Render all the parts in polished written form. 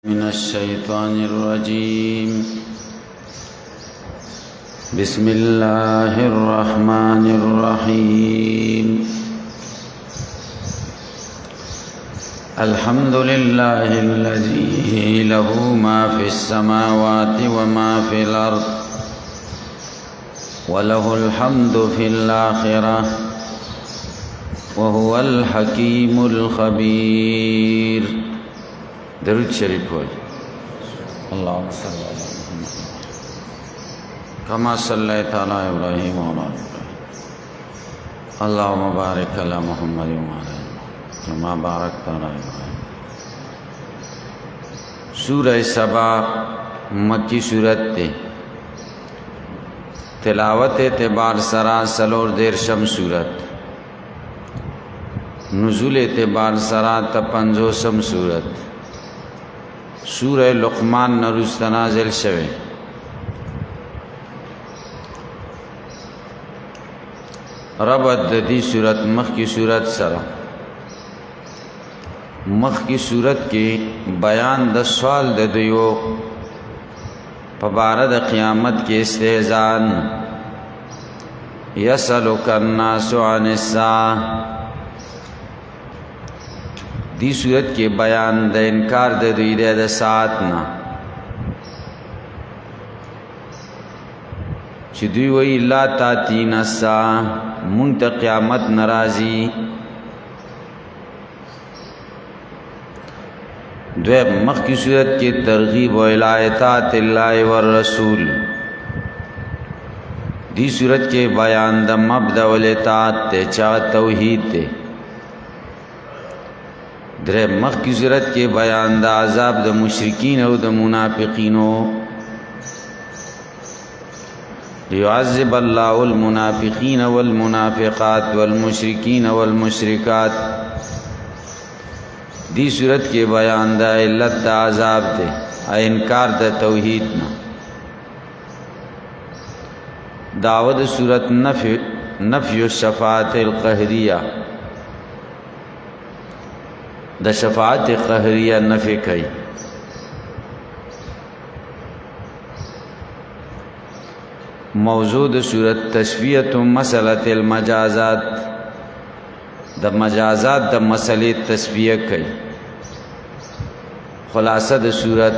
من الشيطان الرجيم. بسم الله الرحمن الرحيم. الحمد لله الذي له ما في السماوات وما في الأرض وله الحمد في الآخرة وهو الحكيم الخبير. درود شریف ہوئی. اللهم صل علی محمد كما صليت على ابراهيم وعلى ال ابراهيم. اللهم بارك على محمد وعلى ال كما باركت على ابراهيم. سورہ سبا مکی سورت تے تلاوت اعتبار سرا سلور دیرشم سورت، نزول اعتبار سرا تپنجوسم سورت. سورہ لقمان نرست نازل شوه. ربط دی سورت مخ کی سورت سرا. مخ کی سورت کی بیان د سوال د دیو پبارد قیامت کے استہزان. یسألک الناس عن الساعة. دی صورت کے بیان د انکار د دوی د ساعت نا، چې دوی وی لا تاتینا الساعة، مونږ ته قیامت ناراضی. دویم مخ کی صورت کی ترغیب و اطاعت اللہ والرسول. دی صورت کے بیان د مبدأ والاطاعت تے چا توحید تے. درے مخ کی صورت کے بیان دا عذاب دا مشرکین او دا منافقینو. لیعذب اللہ المنافقین والمنافقات والمشرکین والمشرکات. دی صورت کے بیان دا علت دا عذاب دے انکار دا توحید نا. دعوت صورت نفی الشفاعت القہریہ، د شفاعت قهریہ نفی کئی. موضوع د صورت تشفیت مسئلۃ المجازات، د مجازات د مسئلے تشفیہ کئی. خلاصہ د صورت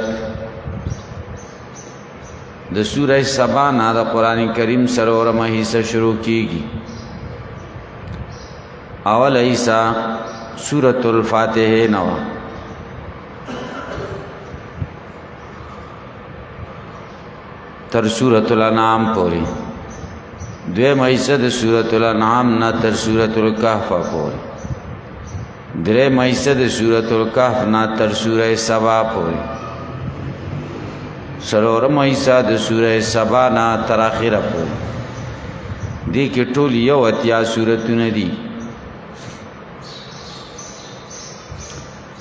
د سورہ سبا نا د قرآن کریم سرورمہ حصہ شروع کی گی. اول حصہ سورۃ الفاتحہ نوا. تر سورۃ الانعام پوری. دویم حصہ د سورۃ الانعام نا تر سورۃ الکہف پوری. دریم حصہ د سورۃ الکہف نا تر سورہ سبا پوری. سلورم حصہ د سورہ سبا نا تر آخرہ پوری. دی کی ټول یو اتیا سورتونه دی.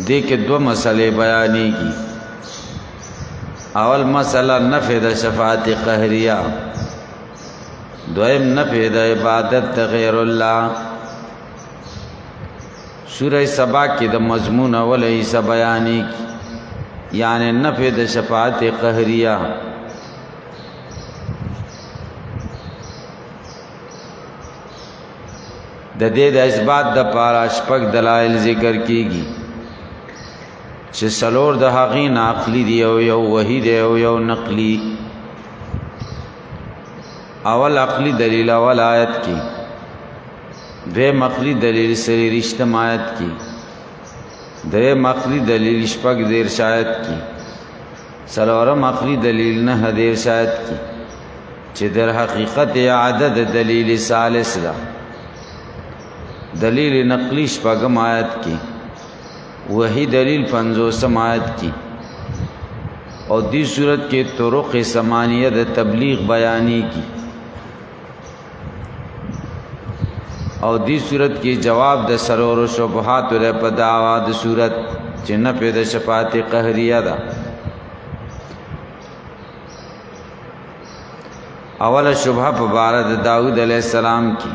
دے کے دو مسئلے بیانی کی. اول مسئلہ نفی دا شفاعت قہریہ، دویم نفی دا عبادت غیر اللہ. سورہ سبا کی دا مضمون اول حصہ بیانی کی، یعنی نفی دا شفاعت قہریہ. دا دے دا اثبات دا پارا شپږ دلائل ذکر کی گی، چې سلور د هغې نه عقلی دی او یو وحی دی او یو نقلی. اول عقلی دلیل اول آیت کی، دویم عقلی دلیل سری رشتم آیت کی، دریم عقلی دلیل شپږ دیرش آیت کی، سلورم عقلی دلیل نهه دیرش آیت کی، چې در حقیقت عدد دلیل ثالث دا. دلیل نقلی شپږم آیت کی، وہی دلیل 50 آیت کی. اور دی صورت کے طرق ثمانیہ د تبلیغ بیانی کی. اور دی صورت کی جواب د سرور و شبہات و دعوی د صورت چی نفی د شفاعت قہریہ دا. اول شبہ پبارد داود علیہ السلام کی.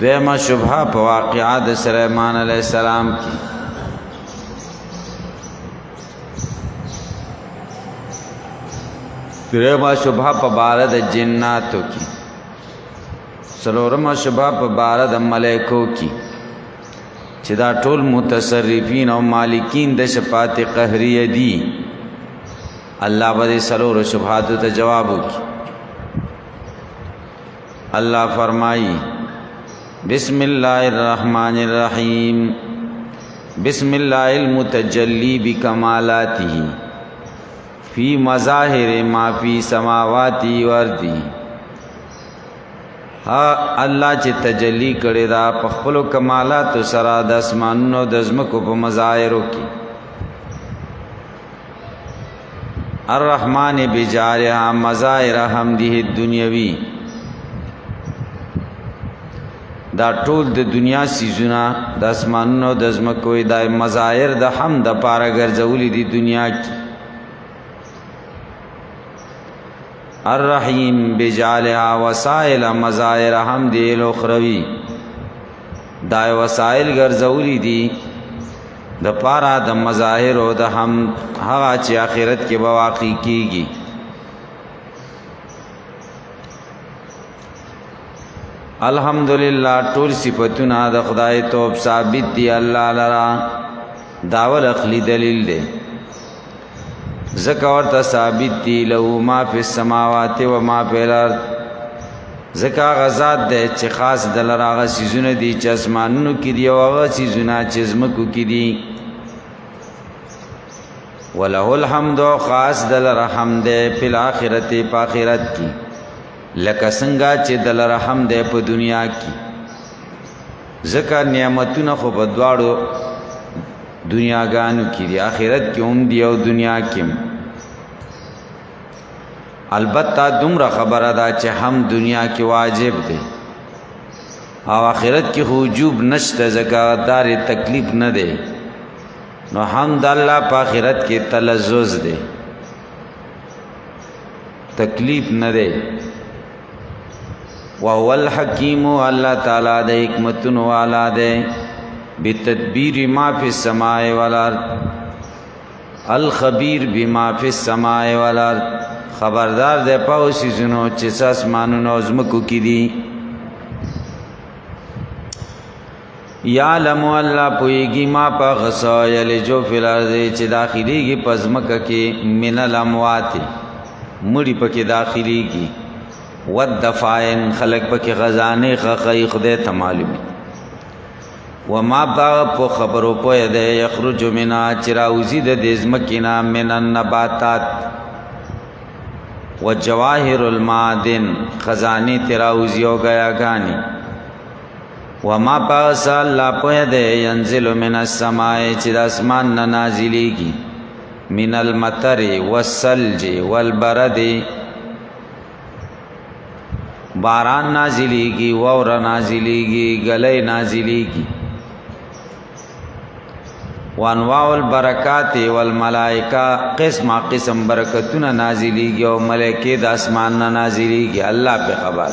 دویمہ شبہ پا واقعات سلیمان علیہ السلام کی. درېما شبهه په باره د جناتو کی، څلورمه شبهه په باره د ملائکو کی چې دا ټول متصرفین او مالکین د شفاعت قهریه دي. الله به څلور شبهاتو ته جواب وکړي. الله فرمایي بسم الله الرحمن الرحیم، بسم الله المتجلی بکمالاته فی مظاہر ما فی سماواتی وردی. الله چې تجلی کړی دا په خپل کمالات سره د اسمانونو د ځمکو په مظاهرو کې. الرحمن بجارها مظاهر حمده الدنیوی، دا ټول د دنیا سیزونه د اسمانونو د ځمکو د مظاهر د حمد لپاره ګرځولي دي دنیا کې. الرحیم بجعلها وسائل مظاهر حمد الاخروی، دا وسائل ګرځولي دي د پاره د مظاهر او د حمد هغه چې آخرت کې به واقع کیږي. الحمدللہ ټول صفاتونه د خدای توب ثابت دي الله لرا، داول عقلی دلیل دی. ذکر ورته ثابت دي له ما فی السماوات و ما فی الارض، ذکر غزاد دی چې خاص د لرا هغه سیزونه دي چې اسمانونو کې دي او هغه سیزونه چې ځمکو کې دي. وله الحمد، خاص د لرا حمد په آخرت په آخرت کې، لکه څنګه چې د لره حمد په دنیا کې. ذکر نعمتونه خو په دواړو دنیاګانو کې دي، آخرت کې هم دي او دنیا کې هم. البته دومره خبره ده چې هم دنیا کې واجب دی او آخرت کې خو وجوب نشته، ځکه دار تکلیف نه دی. نو حمد الله په آخرت کې تلذذ دی، تکلیف نه دی. وهو الحکیم، الله تعالی د حکمتونو والا دی. بتدبیر ما فی السماء والارض، الخبیر بما فی السماء والارض، خبردار دی په سيزونو چې اسمانونو او ځمکو کې دي. یعلم، الله پوهیږي ما په غصا یلجو فی الارض چې داخليږي په ځمکه کې، من الاموات مړي پکې داخليږي، والدفائن خلق پکې غزانه خخی خدای ته معلوم. وما په خبرو پوهه ده یخرج منا چراوزی د دزمکینا من النباتات وجواهر المعادن، خزانه تراوزی او غیاګانی. وما پس الله پوهه ده ينزل من السماء چې د اسمان نه نازلېږي، من المطر والثلج والبرد، باران نازلیږي، واوره نازلیږي، غلې نازلیږي. وانواع البرکات والملائکه، قسم قسم برکتونه نازلیږي او ملائکه د اسمان نه نازلیږي، الله په خبر.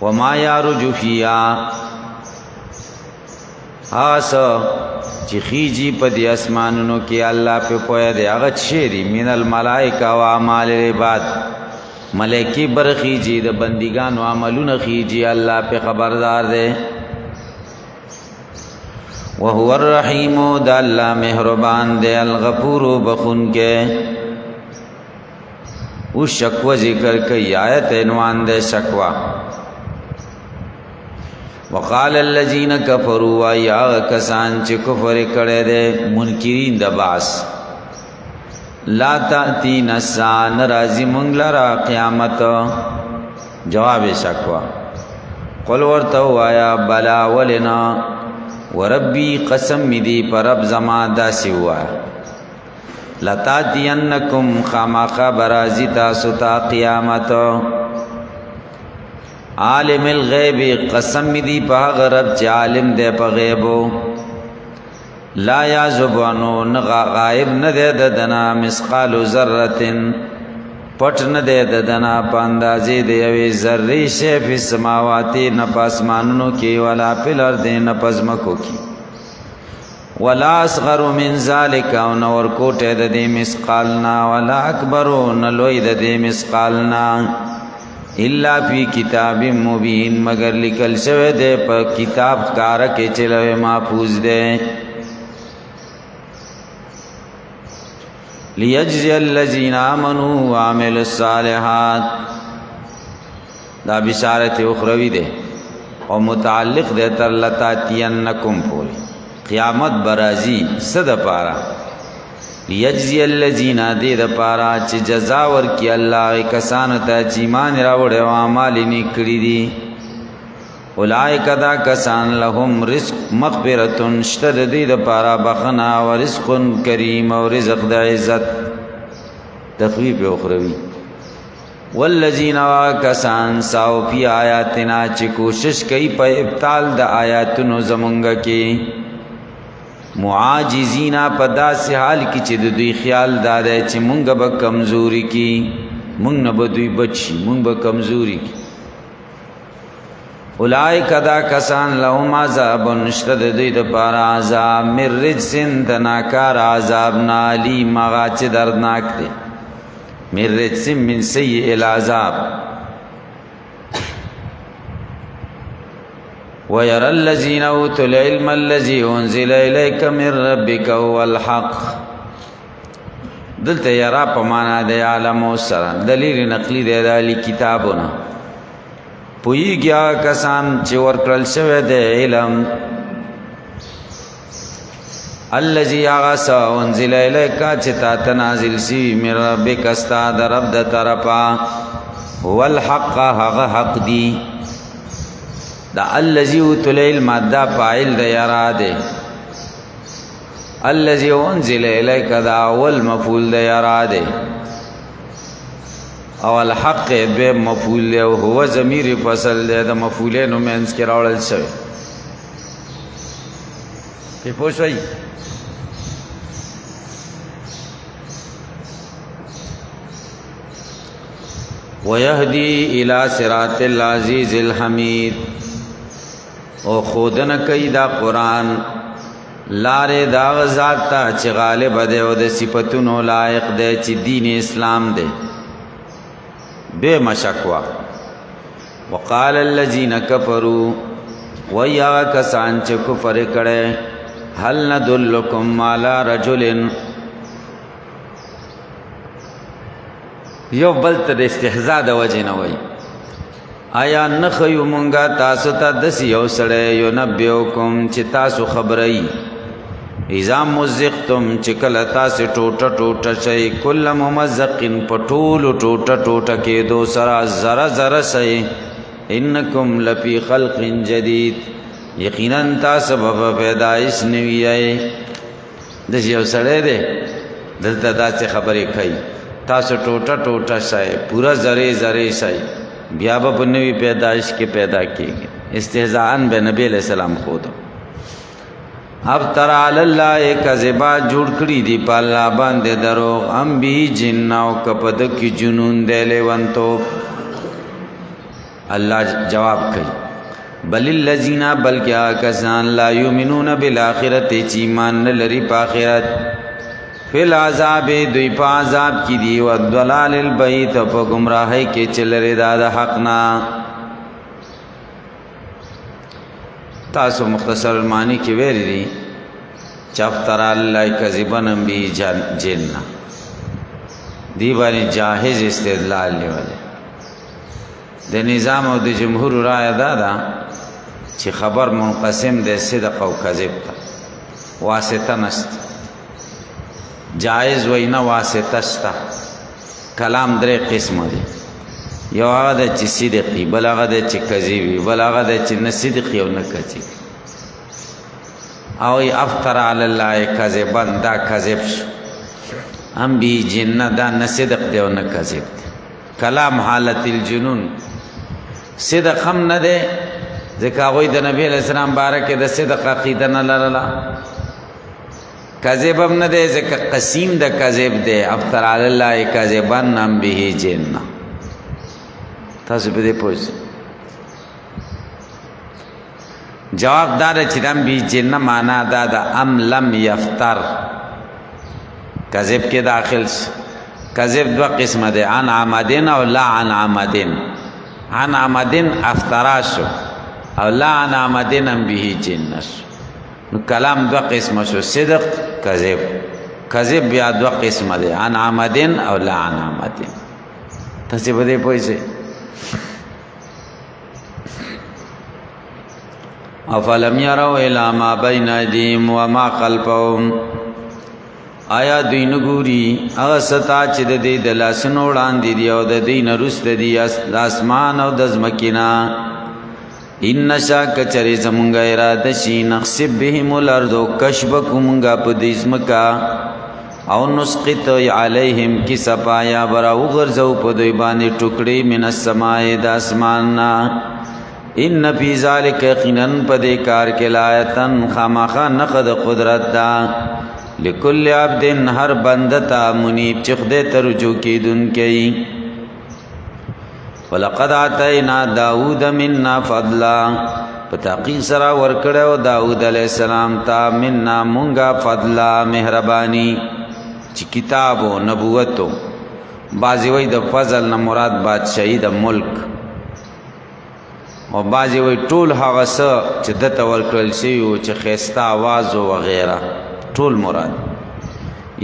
وما يعرج فيها، هاسه چې خيجي په دې اسمانونو کې الله په پوهه دی. هغه شری من الملائکه او اعمال العباد، ملائکه برخيجي د بندګانو عملونه خيجي، الله په خبردار دی. وهو الرحیم، د الله مهربان دی، الغفور بخون کې. او شکوه ذکر کوي، آیت عنوان دی شکوه. وقال الذين كفروا، یا کسان چې کفر کړي دي منکرین د باس، لا تاتین الساعه، ناراضی مونږ لرا قیامت. جواب شکوا، قل ورته وایا بلا ولنا وربي قسم دی پر رب زما داسې وای، لتاتینکم خامخ برازی تاسو ته قیامت. عالم الغیب، قسم دی په غرب چې عالم دی په غیبو. لا یعزبانو، غائب نه دی د دنا، مثقال ذره، پټ نه دی د دنا په اندازې د یوې ذرې شی په سماوات، نه په اسمانونو کې، ولا په الارض، نه په ځمکو کې. ولا اصغر من ذلك او نور کوټه د دې مثقالنا ولا اکبر نلوی د دې مثقالنا الا فی کتاب مبین مگر لیکل شوی دی په کتاب کار کې چې لوی محفوظ دی لیجزی الذین آمنوا وعملوا الصالحات دا بشارت اخروی دی او متعلق دی تر لتاتینکم پوری قیامت برازی صد پارا یجزی الذین دی د پارا چې جزا ورکی الله کسان ته چې ایمان راوړ او اعمال نیکړي دي اولئک دا کسان لهم رزق مغفرۃ شتد دی د پارا بخنا او رزق کریم او رزق د عزت تخویف اخروی والذین کسان ساو فی آیاتنا چې کوشش کوي په ابطال د آیاتونو زمونږ کې معاجزینا په داسې حال کې چې د دوی خیال داده چې مونږ به کمزوري کی مونږ نه به دوی بچي مونږ به کمزوري کی اولئک دا کسان لهم عذاب نشته د دوی دپاره عذاب من رجس د ناکار عذاب نه علیم هغه چې دردناک دی من رجس من سیء العذاب وَيَرَى الَّذِينَ أُوتُوا الْعِلْمَ الَّذِي أُنزِلَ إِلَيْكَ مِنْ رَبِّكَ هُوَ الْحَقُّ دلته یرا په معنا د عالم سره دلیل نقلی دی د کتابونه پویږي کسان چې ورکړل شوی د علم الذي غس انزل اليك چې تا تنازل سی من ربک استاد رب د طرفا هو الحق هغه حق دی دا الذي اوتل العلم دا فاعل د یرا ده الذي انزل اليك دا اول مفعول د یرا ده او الحق به مفعول له هو ضمیر فصل ده د مفعولین منځ کې راوړل شوی په پوښوي ويهدي الى صراط العزيز الحميد او خودنه کوي دا قران لارې دا ذات ته چې غالب دی او د صفاتونو لایق دی چې دین اسلام دی بے مشکوا وقال الذين كفروا ويا کسان چې کفر کړي هل ندلكم على رجل یو بل ته استهزاء د وجه نه وای آیا نخیو مونږه تاسو ته دس یو سړی یو نبیوکم چې تاسو خبرئ اذا مزقتم چې کله تاسو ټوټه ټوټه شئ کل ممزقین په ټولو ټوټه ټوټه کېدو سره ذره ذره شئ انکم لفی خلق جدید یقینا تاسو به پیدایش نوی یې دس یو سړی دی دلته داسې خبرې کوي تاسو ټوټه ټوټه شئ پورا ذره ذره شئ بیا به نوی پیدائش کې پیدا کیږي استهزاءن به نبی علیہ السلام خود اب تر علی الله کذبا جوړ کړی دی په الله باندې دروغ ام بی جن او کپد کی جنون دی لیوانتو الله جواب کوي بل الذین بلکې کسان لا یؤمنون بالآخرة چې ایمان نه لري په آخرت فی العذاب دوی په عذاب کی دی و الضلال البعید په گمراهی کې چلره د حق نه تاسو مختصر المانی کې ویری دي چفتر الله کذبن بی جنہ دی باندې جاهز استدلال لیواله د نظام او د جمهور رائے دادا چې خبر منقسم د صدق او کذب ته واسطه نشته جائز وینا واسطه شته کلام درې قسم دي یو هغه د چې صدقي بل هغه د چې کذبي بل هغه د چې نه صدقي او نه کذبي او افتر علی الله کذبا دا کذب شو ام بی جن دا نه صدق دی او نه کذب دی کلام حالت الجنون صدق هم نه دی ځکه هغوی د نبی علیہ السلام بارکه د صدق عقیده نه لرله کذب هم نه دی ځکه قسیم د کذب دی افتر علی الله کذبا ام به جن تاسو په دې پوه جواب دار چې دم بی جن معنا دا دا ام لم یفتر کذب کې داخل کذب دو قسمه ده عن عمدن او لا عن عمدن عن عمدن افتراشو او لا عن عمدن ام به جنس نو کلام دو قسمه شو صدق کذب بیا دو قسمه ده عن عمدن او لا عن عمدن تاسو به دې پوهیږئ افلم يروا الى ما بين ايديهم وما خلفهم آیا دوی نګوري هغه ستا چې د دې د لاسونو وړاندې دی او د دې نرسته دی اسمان او د ځمکینا ان شاک چری زمونږ اراده شي نخسب بهم الارض کشبکمږه په دې ځمکا او نسقط علیهم کی صفایا برا وغرزو په دوی باندې ټوکړي من السماء د اسماننا ان فی ذلک یقینا پدې کار کې لایتن خامخا نقد قدرت دا لکل عبد هر بندتا منیب چخده ترجو کی دن کی ولقد آتینا داود منا فضلا پتاقی سرا ورکڑو داود علیہ السلام تا منا منگا فضلا مہربانی چی کتابو نبوتو بعضی وی د فضل نا مراد بادشاہی د ملک او بعضی وی ټول هغه څه چې دته ورکړل شوي چې خیسته آواز و غیره ټول مراد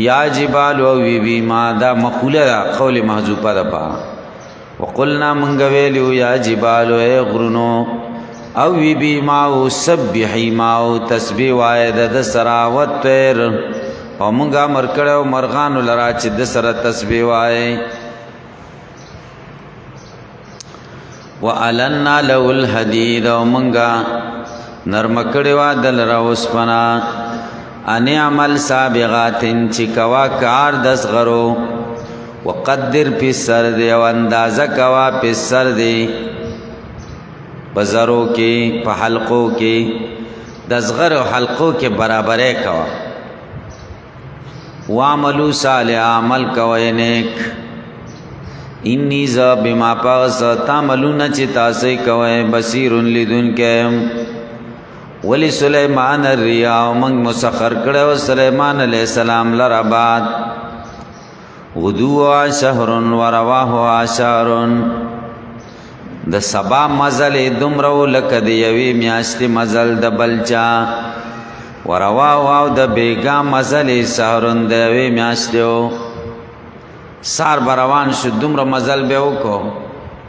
یا جبال او وی ما دا مقوله دا قول محذوفه ده پا وقلنا منګ ویلو یا جبال ای غرونو او وی ما او سبحی ما او تسبیح وای د سراوت تر او منګه مرکړو مرغان لرا چې د سره تسبیح وای وَأَلَنَّا لَهُ الْحَدِيدَ ومنگا نرم کڑوا دل روس پنا ان عمل سابغاتن چکوا کار دس غرو وقدر پی سر دے و اندازہ کوا پی سر دے بزرو کے پا حلقو کے دس غر و حلقو کے برابرے کوا وعملو صالح عمل کوئے نیک انی ذا بما پاس تعملون چی تاسی کوئے بصیر لدن کم ولی سلیمان الریاء منگ مسخر کڑے و سلیمان علیہ السلام لرباد غدو شهر و رواہ شهر د سبا مزل دمرو لکد یوی میاشتی مزل د بلچا و رواہ د بیگا مزل شهرن د یوی میاشتیو سار بروان شو دومره مزل به وکړو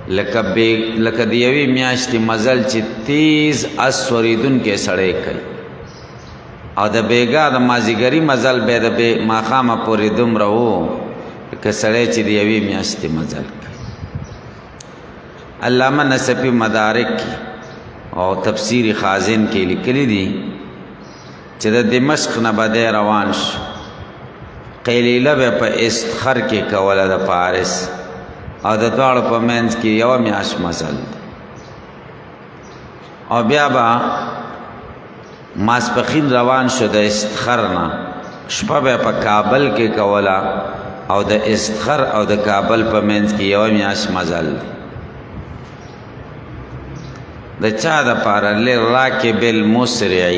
لکه د یوې میاشتې مزل چې تیز اسوریدون کې سړی کوي او د بیګا د مازیګري مزل به د ماښامه پورې دومره و لکه سړی چې د یوې میاشتې مزل کوي علامه نصفی مدارک او تفسیر خازن کې لیکلی دي چې د دمشق نه به روان شو قیلیله به په استخر کې کوله د پارس او د دواړو په منځ کې یوه میاشت مزل او بیا به ماسپښین روان شو د استخر نه شپه به په کابل کې کوله او د استخر او د کابل په منځ کې یوه میاشت مزل د چا دپاره للراکب المسرع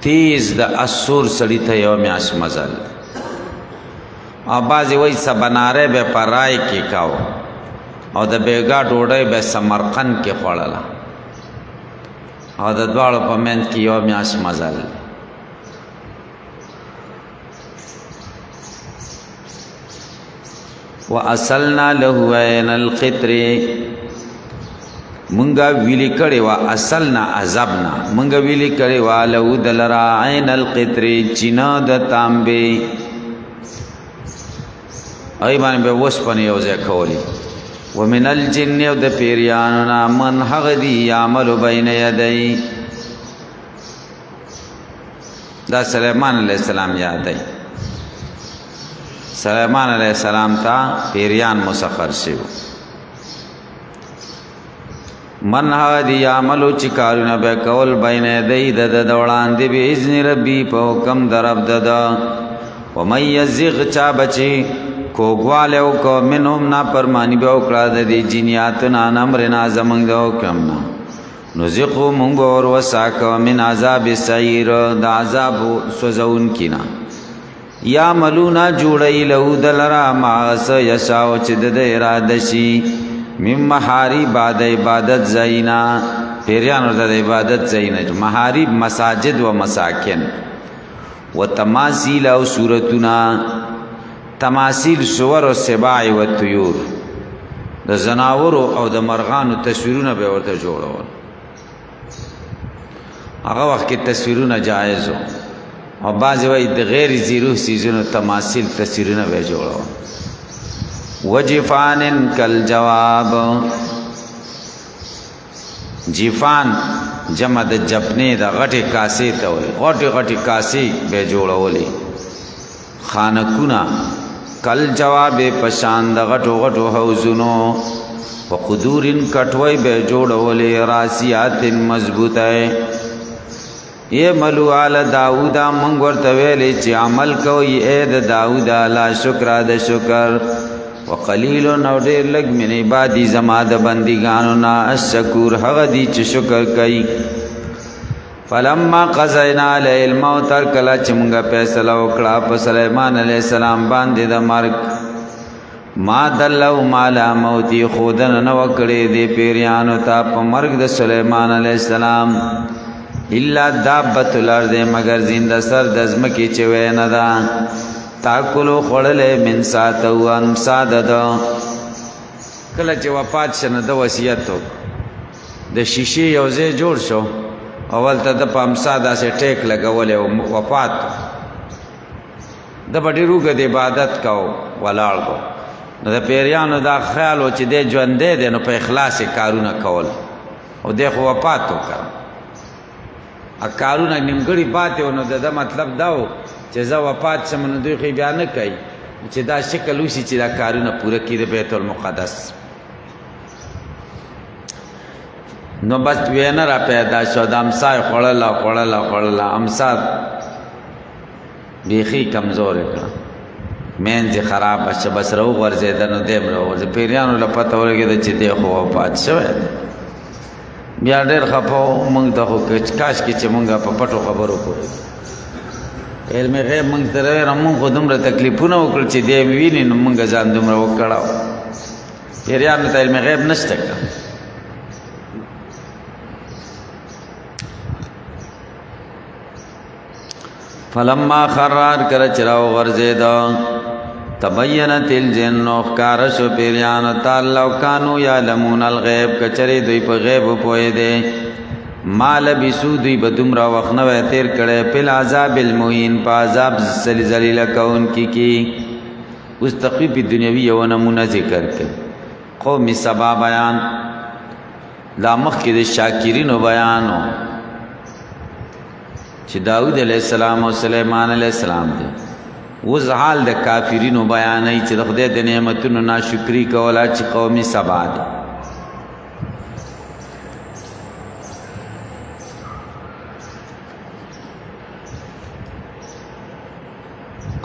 تیز د اسور سړي ته یوه میاشت مزل او بعضی وی سبناره به پرای کې کاو او د بیګا ډوډۍ به سمرقند کې خوړله او د دواړو په منځ کې یوه میاشت مزل واصلنا له عین القطر منګه ویلی کړي وا اصلنا عذابنا منګه ویلی کړي وا له دلرا عین القطر چینا د تانبه ای باندې به وسپنه یو ځای کولی ومن الجن او د پیریانو من هغدی یعمل بین یدی دا سلیمان علیہ السلام یاد دی سلیمان علیہ السلام تا پیریان مسخر شو من هغدی یعملو چی کارونه به کول بین یدی د دوړاندې به اذن ربی په حکم درب ددا ومن یزغ چا بچی کوګواله او کو منهم نا پرمانی به وکړه د دې جنیات نا امرنا زمنګ د حکم نا نزقو منگو اور وساکو من عذاب سعیر دا عذاب سوزون کینا یا ملونا جوڑی لہو دلرا ماغس یشاو چد دا ارادشی من محاریب بعد عبادت زینا پیریانو دا عبادت زینا محاریب مساجد و مساکن و تماثیل او صورتنا تماثیل صور و سباع و طیور د زناورو او د مرغانو تصویرونه به ورته جوړول هغه وخت کې تصویرونه جایز او بعضې وایي د غیر زیرو سیزونو تماثیل تصویرونه به جوړول وجفان کالجواب جفان جمع د جپنې د غټې کاسې ته وایي غټې غټې کاسې به جوړولې خانکونه کل جواب پشان د غټو غټو حوزونو و قدورن کټوي به جوړولې راسیات مضبوطه یہ ملو آل داود منگ ورته ویلې چې عمل کوي اے د داود لا شکر د شکر وقلیل نو ډېر لږ من عبادی زما د بندګانو نا الشکور هغه دي چې شکر کوي فلما قضینا علیه الموت کله چې موږ فیصله وکړه په سلیمان علیه السلام باندې د مرګ ما دلو مالا موتی خودن نو کړې دې پیریانو ته په مرګ د سلیمان علیه السلام الا دابت الارض مگر زنده سر د ځمکې چې وې نه ده تاکلو خوړلې من ساعت او امساد ده کله چې وفات شنه د وصیت د شیشې یو ځای جوړ شو اول ته د پامسا داسې ټیک لګولې او وفات د بډې روږه د عبادت کو ولاړ کو نو د پیریانو دا خیال و چې دی ژوندی دی نو په اخلاص کارونه کول او دی خو وفات وکړه کارونه نیمګړي پاتې و نو د ده مطلب دا و چې زه وفات شم نو دوی خو بیا نه کوي چې دا شکل وشي چې دا کارونه پوره کړي د بیت المقدس نو بس وینه را پیدا شو د امسا خوړله خوړله خوړله امسا بیخي کمزورې کړه مینځ خراب شه بس رو غورځېده نو دیم رو غورځېده پیریانو له پته ولګېده چې دی خو وفات شوی دی بیا ډېر خفه و موږ ته خو کاش کې چې موږ په پټو خبرو پوهېږو علم غیب موږ ته راویل موږ خو دومره تکلیفونه وکړل چې دی ویني نو موږ ځان دومره وکړو پیریانو ته علم غیب نشته که فلما خرار کر چراو غرزیدا تبینت الجن اخکار شو پیریان تعالی کانو یعلمون الغیب کچری دوی په غیب پوی دے ما لبسو دوی بدوم را وخت نو تیر کړي په عذاب المهین په عذاب ذلیل کون کی اوس تخفیف دنیوی یو نمونه ذکر کړي قوم سبا بیان لا مخ کې د شاکرینو بیانو چې داود علیہ السلام او سلیمان علیہ السلام دی اوس حال د کافرینو بیانای چې د خدای د نعمتونو ناشکری کولا چې قومي سبا دی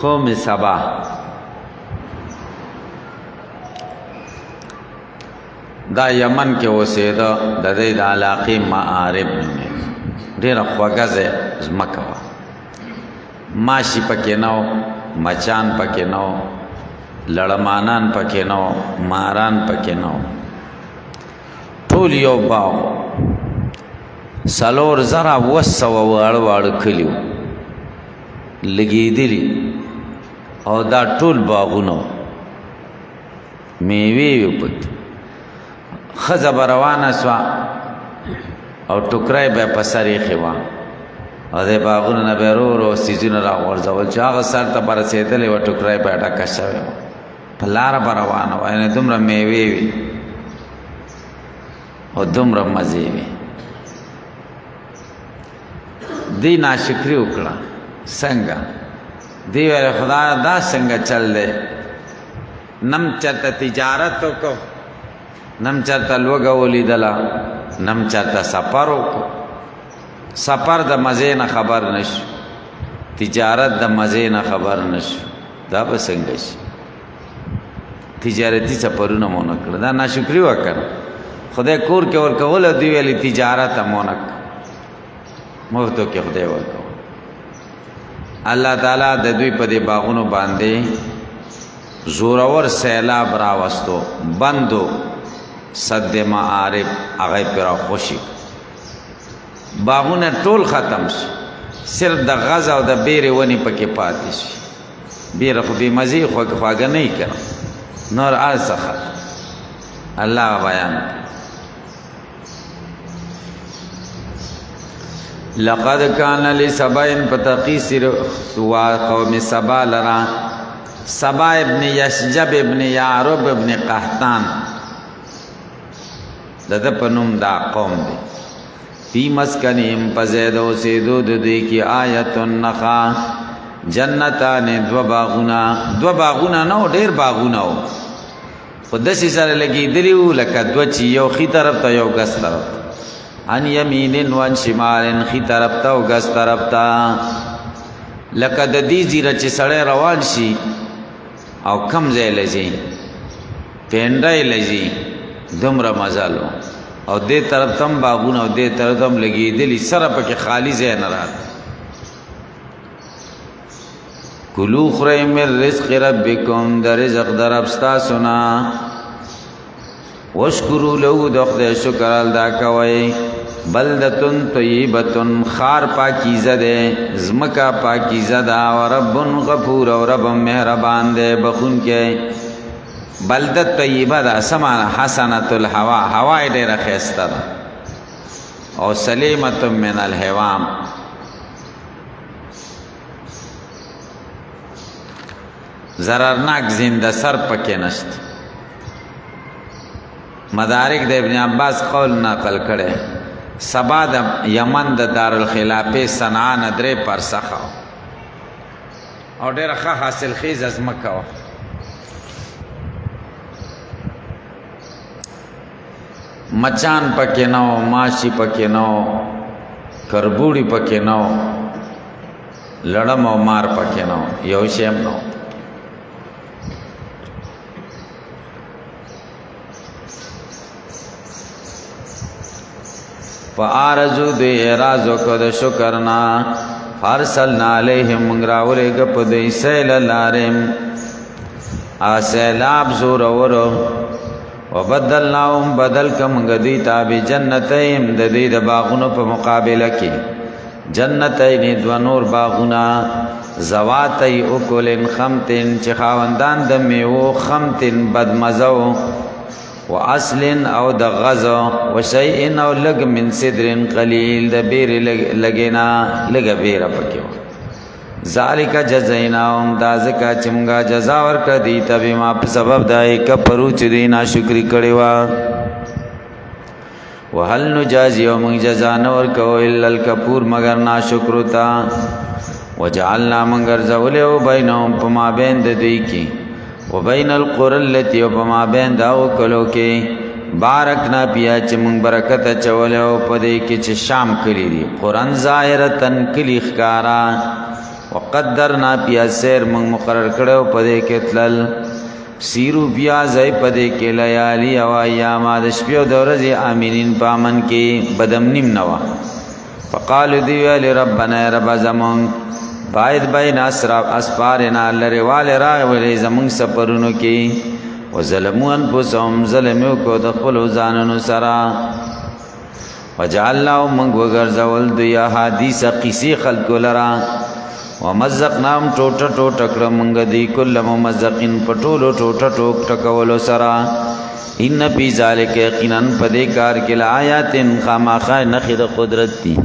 قوم سبا دا یمن کې اوسېده د دې د علاقې معارب نومې ډېره خوږه ځای ځمکه وه ماشي پکې نه و مچان پکې نه و لړمانان پکې نه و ماران پکې نه و ټول یو باغ 4,700 واړه واړه کلي وو لګېدلي او دا ټول باغونه میوې وې پکې ښځه به روانه سوه او ټوکری به په سر ایښې وه او د باغونو نه به ورو ورو څیزونه راغورځول چې هغه سر ته به رسېدلې وه ټوکری به ډکه شوې وه په لاره به روانه وه یعنې دومره میوې وې او دومره مزې وې دی ناشکري وکړه څنګه دی ویل خدایه دا څنګه چل دی نم چېرته تجارت وکړو نم چېرته لوږه ولیدله نم چرته سفر وکړو سفر د مزې نه خبر نشو تجارت د مزې نه خبر نشو دا به څنګه شي تجارتي سفرونه مو نه کړل دا ناشکري وکړه خدای کور کې ورکول دی ویلي تجارت مونک مفتو کې خدای ورکول. الله تعالی د دوی په دې باغونو باندې زورور سیلاب راوستو، بندو صد معارف هغه پر خوشي باغونه ټول ختم شي، صرف د غزا او د بیره ونی پکې پاتې شي. بیره خو به مزي خواګه نه کړ نور ارزخه الله بیان. لقد كان لسبا فتقيسر قوم سبا لرا، سبا ابن یشجب ابن یعرب ابن قحطان د پنوم دا قوم دی. فی مسکنهم پزیدو سیدو دوی کی آیت النخا جنتان دو باغونا نو ډیر باغونا و خودسی سره لگی دلیو لکه دو چی یو خی طرف تا یو گس طرف ان یمین وان شمال خی طرف تا و گس طرف تا لکه د دې زیره چې سړی روان شي او کم ځای لځي پینډای لځي دومره مزالو او دې طرف تم باغونه او دې طرف تم لګي دلی سره پکې خالی ځای نه رات. کلو خری من رزق ربکم در رزق در ابستا سنا وشکرو له د خدای شکر ادا کوي. بلدتن طیبتن خار پاکیزه ده زمکا پاکیزه ده و رب غفور و رب مهربان ده بخون کې. بلدت طیبه ده سمانا حسنت الهوا هوای ډیره ښایسته ده او سلیمت من الهوام ضررناک زنده سر پکې نشته. مدارک د ابن عباس قول نقل کړي سبا د یمن د دارالخلافه صنعا ندرې پر سخه او ډیره ښه حاصل خیز از مکه و. مچان پکې نو، ماشی پکې نو، کربوړي پکې نو، لړم او مار پکې نو، یو شیم نو. فارزو دی اعراضو کد شکرنا فارسلنا علیہم منگراولی گپ دی سیل لارم آسیلاب زورورو وبدلناهم بدل کم گدیتا بی جنتیم ددید باغونو پا مقابلہ کی جنتین دو نور باغونا زواتی اکلن خمتن چی خاوندان دمیو خمتن بدمزو و اصل او د غزو و شیء او لگ من صدر قلیل د بیر لگینا لگ بیر پکیو. ذالک جزیناهم دا زکا چمگا جزا ورکا دیتا بیما پا سبب دائی کپرو چی دینا شکری کڑی وا. و حل نجازی و منگ جزا نورکو الا الکپور مگر نا شکرو تا و جعلنا منگر زولیو بینهم پما بین دی کی و بین القرى التي وما بین داو کلو کې بارکنا پیا چې مونږ برکت چولې او پدې کې چې شام کلی دي قران ظاهرتن کلی ښکارا وقدرنا پیا سیر مونږ مقرر کړو پدې کې تلل سیرو بیا زای پدې کې لیالی او ایام د شپې او د ورځې امینین پامن کې بدم نیم نوا. فقالو دی ویل ربنا رب زمون باید بین اسپارنا لروال راغولی زمونږ سفرونو کې و ظلمو انفسهم ظلمیو کو د خپلو ځانونو سره وجعلناهم موږ وګرځول دوی احادیث قصې خلکو لرا ومزقناهم ټوټه ټوټه کړه موږ دوی کله ممزقین په ټولو ټوټه ټوک ټکولو سره. ان فی ذلک یقینا په دې کار کې لآیات خامخا نښې د قدرت دي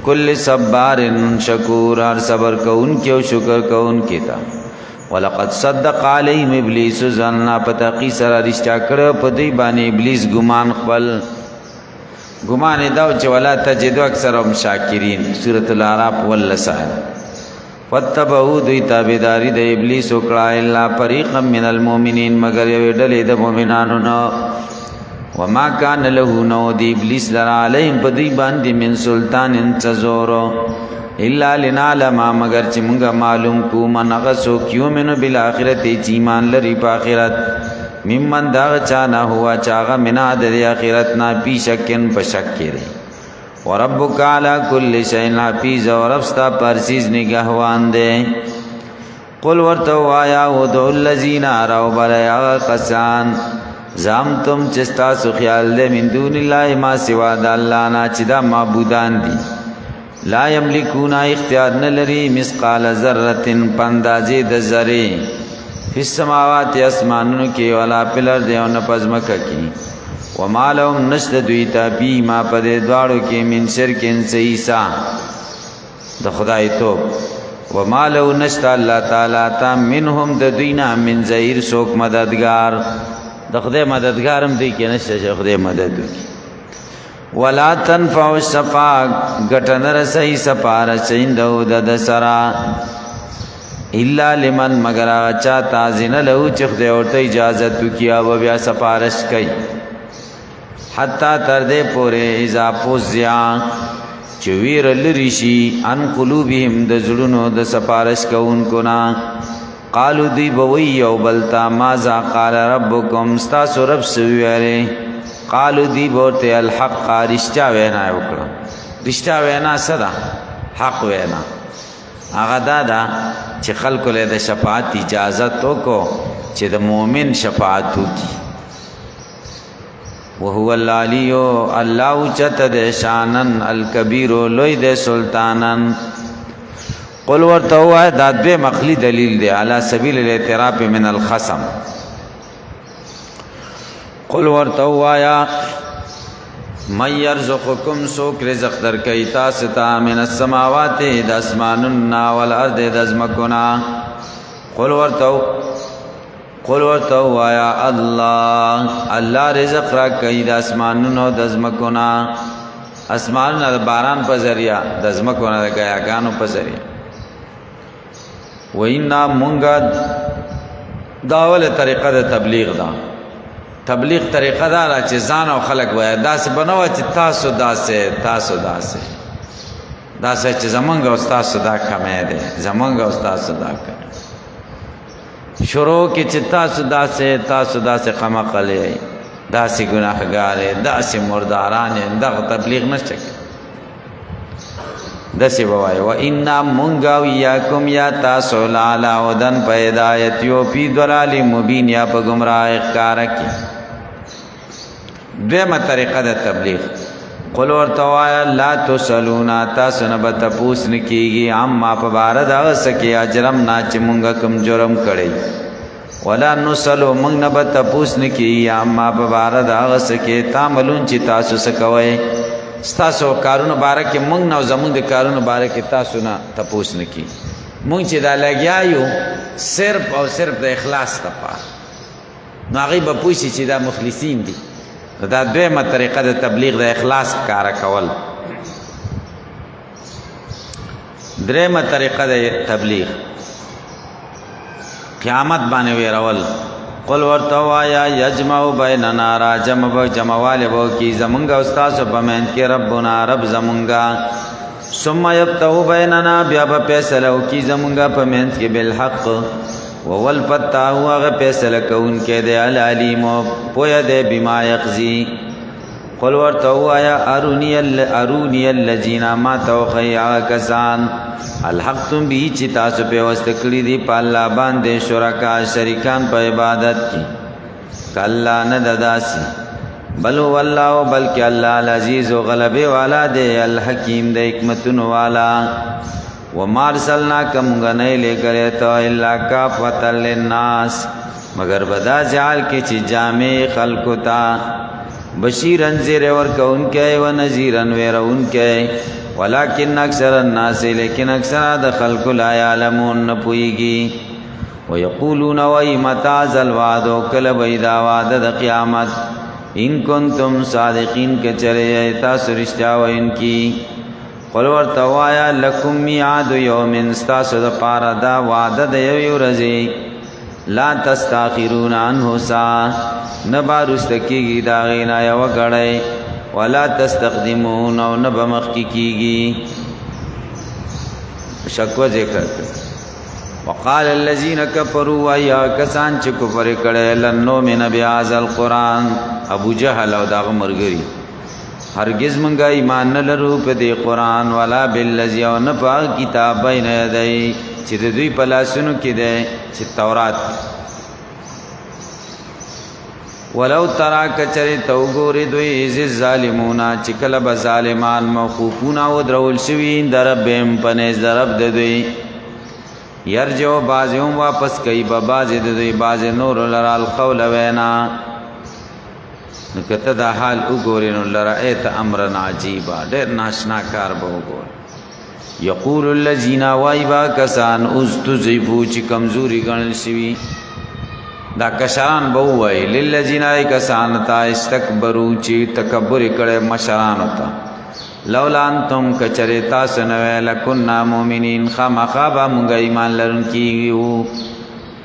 کل صبار شکور ہر صبر کون کی و شکر کون کی تا. ولقد صدق علیہم ابلیس ظننا پتاقی سرا رشتہ کرو پدی بانی ابلیس گمان خپل گمان داو چه ولا تجدو اکثرهم شاکرین سورة الاعراف واللسائل. فتبعو دوی تابداری د ابلیس اکڑا اللہ پریقا من المومنین مگر یو ڈلی د مومنانو نو وما کان له نو دی ابلیس لرا علیہم پدی باندی من سلطان انتظورو الا لنعلم مگر چې مونږه معلوم کو من غسو کیو منو بالآخرت چیمان لري په آخرت ممن داغ چانا ہوا چاغا منا د اخرتنا پی شکن پشک کرے وربک علی کل شیء حفیظ اور ربستا پرسیز نگہوان دے قل ورتو آیا ودعو الذین راو بلیا قسان زامتم چستاسو خیال دے من دون اللہ ما سوا دا اللہ نا چدا معبودان دی لا یملکونا اختیار نلری مسقال ذرت پندازی د ذرے فی السماوات اسمانون کی ولا پلر دے و نپزمکہ کی وما لهم نشد دویتا پی ما پدے دوارو کی من شرکن سیسا دا خدای توب وما لو نشد اللہ تعالیٰ تا منهم دا دوینا من زہیر سوک مددگار دا خدای مددگارم دی کی نشد شا خدای مددو کی ولا تنفع الشفاق گٹن رسی سپار چیندو دا سرا الا لمن مگر آغا چاہتا زن لہو چخ دے اور تا اجازتو کیا و بیا سپارش کئی حتی تردے پورے اذا پوزیا چویر لرشی ان قلوبهم د زلونو د سپارش کونکونا قالو دی بوی او بلتا مازا قال ربکم استاسو رب سویرے قالو دی بورتے الحق رشتہ وینا وکړه رشتہ وینا صدا حق وینا هغه دادا چې خلکو له د شفاعت اجازت وکړو چې د مؤمن شفاعت وکړي وهو العلی الله چت د شانن الکبیر لوی د سلطانن قل ورتو دا به مخلی دلیل دی علی سبیل الاعتراف من الخصم قل ورتو یا من یرزقکم سوک رزق در کئی تاستا من السماوات د اسماننا والارض د ازمکنا قل ورتو آیا اللہ رزق را کئی دا اسمانونو د ازمکنا اسمانونا دا باران پا ذریعہ دا ازمکنا دا گیاگانو پا ذریعہ وینا مونگا داول طریقہ دا تبلیغ دا تبلیغ طریقہ دا را چی زان و خلق ویا دا سی بنوا چی تاسو دا سے چی زمانگا استاسو دا کمی دے زمانگا استاسو دا کمی شروع کی چی تاسو دا سے قمقلی دا سی گناہگارے دا سی مردارانے دا تبلیغ نشکے دا سی بوائی وَإِنَّا مُنْگَا وِيَاكُمْ یا تاسو لَعَلَى وَدَن پا ہدایتیو پی دلالی مبین یا پا گمراہ اخکارکی دویمہ طریقہ دا تبلیغ قل ورتوایا لا تسلونا تاسو نبا تپوس نکیگی عما پا بارد اغسکی اجرم ناچ منگا کم جرم کڑی ولا نسلو منگ نبا تپوس نکیگی عما پا بارد اغسکی تعملون چی تاسو سکوئے ستاسو کارون بارکی منگ نو زمون دی کارون بارکی تاسو نا تپوس نکی منگ چی دا لگیایو صرف او صرف دا اخلاص تپا نو آغی با پوشی چی دا مخلصین دی دا دویمہ طریقہ دا تبلیغ دا اخلاص کارا کول دریمہ طریقہ دا تبلیغ قیامت بانے ویرول قل ورتو آیا یجمعو بیننا را جمع بو کی زمونگا استاسو پمینت کے ربنا رب زمونگا ثم یبتو بیننا بیابا پیسلو کی زمونگا پمینت کے بالحق وول پتا ہوا غ پیسل کون کے دے العلیم پویا دے بما یقضی قل ورتو آیا ارونی الذین ما توخی کسان الحقتم بھی چی تاسو پہ وستکلی دی پا اللہ باندے شرکا شریکان پا عبادت کی کلا ندداسی بلو واللہ بلکہ اللہ العزیز و غلبے والا دے الحکیم دے حکمتن والا وما ارسلناک منگا نہیں لے کرے تو اللہ کافۃ للناس مگر بدا جعل کی چی جامع خلقو تا بشیرن زیر ورکا ان کے و نذیرن ویر ان کے ولیکن اکثر الناس لیکن اکثر دا خلق لا یعلمون نپوئیگی ویقولون وی متاز الوعد کلب ایدا وعد دا قیامت ان کنتم صادقین کے چلے تاسو رشتہ و ان کی قل ورتوایا لکم میعاد یوم استاسو دا پارا دا وعد دا یوی رزی لا تستاخرون عنہ سا نبا رستکیگی دا غینا یو گڑے ولا تستقدمون او نبا مخی کیگی شکوہ ذکر کر وقال الذين كفروا ويا کسان چې کفر کړي لن نؤمن بهذا القرآن ابو جهل او دغه مرګري هرگز مونږه ایمان نه لرو په دې قرآن ولا بالذي او نه په کتاب بین یدی چې دوی په لاسونو کې ده چې تورات ولو ترى کچری تو ګوري دوی از ظالمون چې کله به ظالمان موقوفون او درول شوی در ربهم پنځ درب د دوی یرجو بازیوم واپس کوي به باز د دوی باز نور لرال قول وینا نو کته دا حال وګورئ نو لرأیت امر عجیبا ډېر ناشنا کار به وګورئ یقول الذین وایبا کسان استضعفوا چې کمزوري ګڼل شوي دا کشران به ووایي للذین کسان ته استکبروا چې تکبر کړی مشرانو ته لولا انتم کچری تاسو نه لکنا مؤمنین خامخا به مونږ ایمان لرونکي یو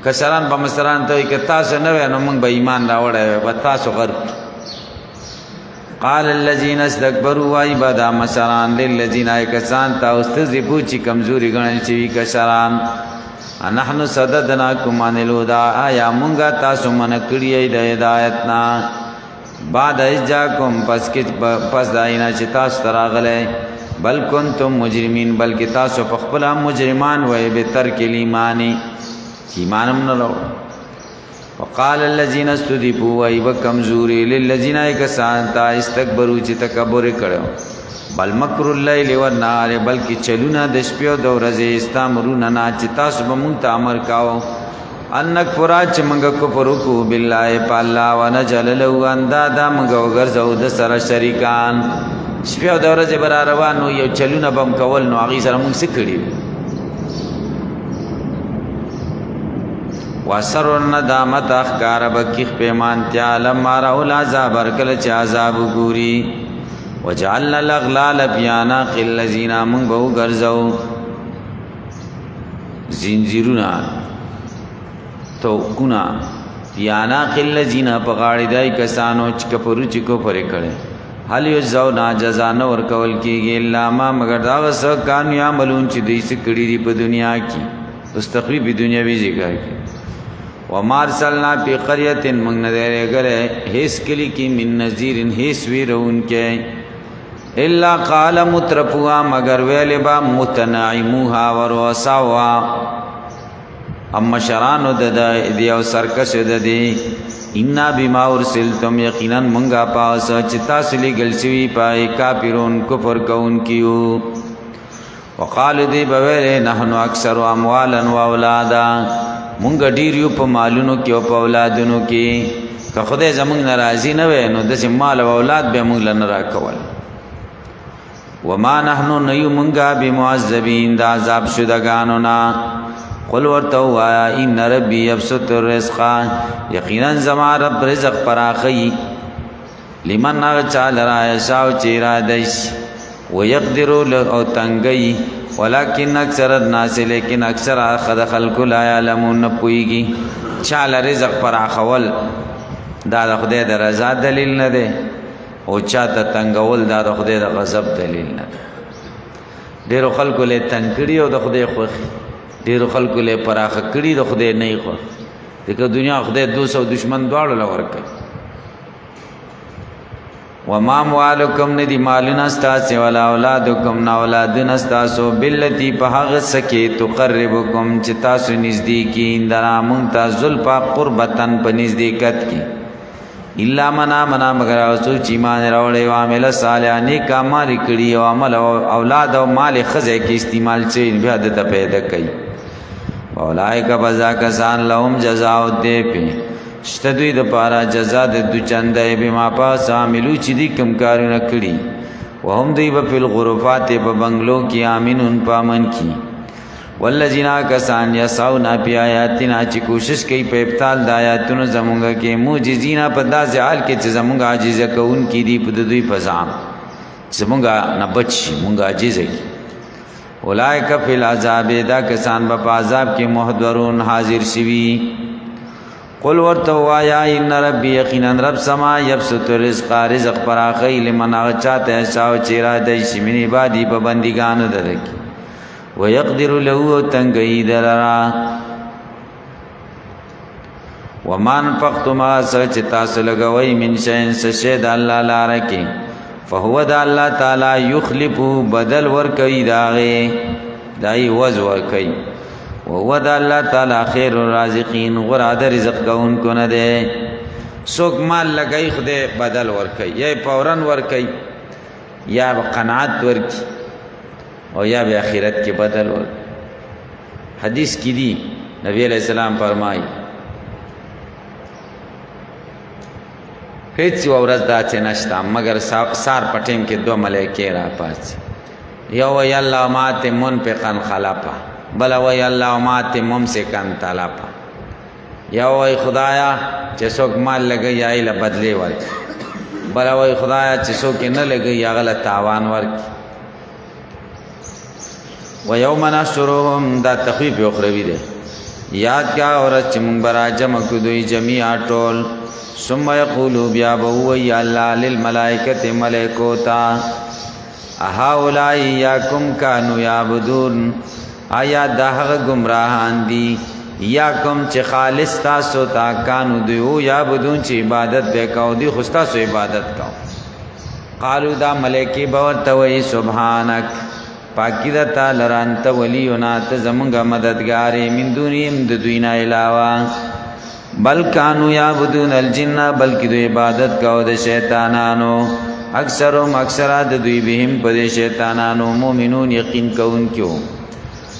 کشران به مشران ته که تاسو نه نو مونږ به ایمان راوړی به تاسو غرق قال الذين استكبروا وعبادا مشران للذين کسان ته استضعفوا چې کمزوري ګڼل شوي کشران نحن صددناكم عن الهدى آیا مونږه تاسو من کړی د هدایت نه بعد اجاکم پس داینا چې تاسو تراغله بل کنتم مجرمین بلکې تاسو په خپل مجرمان وای به ترک ایمانی ایمانم نه لو وقال الذين استضعفوا وای وکمزوری للذین کسان تا استکبروا چې تکبر کړو بل مکر الليل والنهار بلکې چلونه د شپې او د ورځې استامرون نه چې تاسو به مونږ ته امر کاو انک فرا چې موږ کفر وکړو بالله پالا ونجل له اندادا موږ وګرځو د سره شریکان شپه او د ورځې بر روانو یو چلونه بم کول نو هغه سره موږ څه کړی واسر الندامت اخکار بکیخ پیمانتیا لما راو العذاب ارکل چه عذاب گوری وجعلنا الاغلال پیانا قل لذینا منگ بہو گرزو زنزیرونا توقونا پیانا قل لذینا پغاڑی دائی کسانو چکا پرو چکو پرے کڑے حل یجزونا جزا نور کول کیگی اللہ ما مگر داغس کانو یعملون چی دی سکڑی دی پا دنیا کی استقریبی دنیا بھی ذکر کی وما ارسلنا فی قریۃ من نذیر گرے ہیس کلی کی من نذیر ہیس ویرون کے الا قال مترفوا مگر ویلبا متنعموها ورسوا اما شرانو دی او سرکش دی انا بما ارسلتم یقینا منگا پاس چتا سلی گلشوی پای کافرون کفر کون کیو وقالو دی بویلے نحنو اکثر اموالا و اولادا مونږ ډیر یو په مالونو کې او په اولادونو کې که خدای زمونږ ناراضي نه وي نو داسې مال او اولاد به مونږ له نه راکول وما نحنو نیو مونږه بمعذبین د عذاب شدګانو نه قل ورته وایا ان ربي يبسط الرزق یقینا زما رب رزق پراخي لمن چا لرا یشاء چې را دیش ويقدر او تنگي ولكن اکثر الناس لیکن اکثر خلق لا يعلمون پويږي چاله رزق پر اخول دا د خدای د رضا دلیل نه دی او چاته تنگول دا د خدای د غضب دلیل نه دی ډیرو خلق له تنگړي او د خدای خوخي ډیرو خلق له پراخ کړي د خدای نه خو دغه دنیا خدای 200 دشمن دواړو لور کوي وما موالکم ندی مالنا استاسی ولا اولادکم نا اولادنا استاسو باللتی پهغ سکی تقربکم چتاسو نزدیکی اندنا منتا زلپا قربتن پا نزدیکت کی اللہ منا مگر اوسو چیمان روڑے وعمل صالحانی کاماری کری وعمل اولاد و مال خزے کی استعمال چین بیادتا پیدا کئی اولائے کا بزا کسان لهم جزاؤ دے پی شتدوی د پارا جزا د دو چندای بما پاس عاملو چې دی کم کارونه کړي وهم دی په الغرفات په بنگلو کې امنون پامن کی والذین کسان یسعون فی آیاتنا چې کوشش کوي په ابطال د آیاتونو زمونږه کې معجزینا په داسې حال کې چې زمونږه عاجز کوون کی دی په دوی په ځام زمونږه نه بچي مونږه عاجز کی اولئک فی العذاب دا کسان په عذاب کې محضرون حاضر شوی قل ورته وایا ان ربی یقینا رب سما یبسط الرزق رزق پراخی لمن چاته شاو چیرا د شمنی بادی په بندګانو درکی ويقدر له تنگئی دلرا ومان فقتما سچ تاسو لگوئی من شین سشید اللہ لارکی فهو دا اللہ تعالی یخلفو بدل ورکی دائی وز ورکی وهو دا اللہ تعالی خیر الرازقین غراد رزق کون کندے سوک مال لگئی خدے بدل ورکی یا پورن ورکی یا قناعت ورکی اور یا بے آخرت کے بدل ورکی حدیث کی دی نبی علیہ السلام فرمائی هیڅ ورځ داسې نشته مگر سار پټیم کې دو ملائکې را پاتې یو وی الله مات منفقا خلفا بل وی الله مات ممسکا تلفا یو وی خدایا چې څوک مال لګي ایله بدلی ورکړي بل وی خدایا چې څوک نه لګي هغه له تاوان ورکړي و یوم نحشرهم دا تخویف اخروی دی یاد کیا ورځ چې موږ به راجمع کړو دوی جمیعا ټول ثم یقولو بیا بهو یا اللہ للملائکت ملائکوتا اهؤلاء یاکم کانو یعبدون آیا داغ گمراہان دی یاکم چه خالص تاسو تا کانو دیو یعبدون چه عبادت بے کاؤ دی خستاسو عبادت کاؤ قالو دا ملائکی باورتوئی سبحانک پاکی دا تا لرانت ولیونا تزمونگا مددگاری من دونیم ددوینا علاوہ بل کانو یعبدون الجن بلکی دو عبادت کاو د شیطانانو اکثرهم اکثرات دوی بهم پد شیطانانو مومنون یقین کون کیو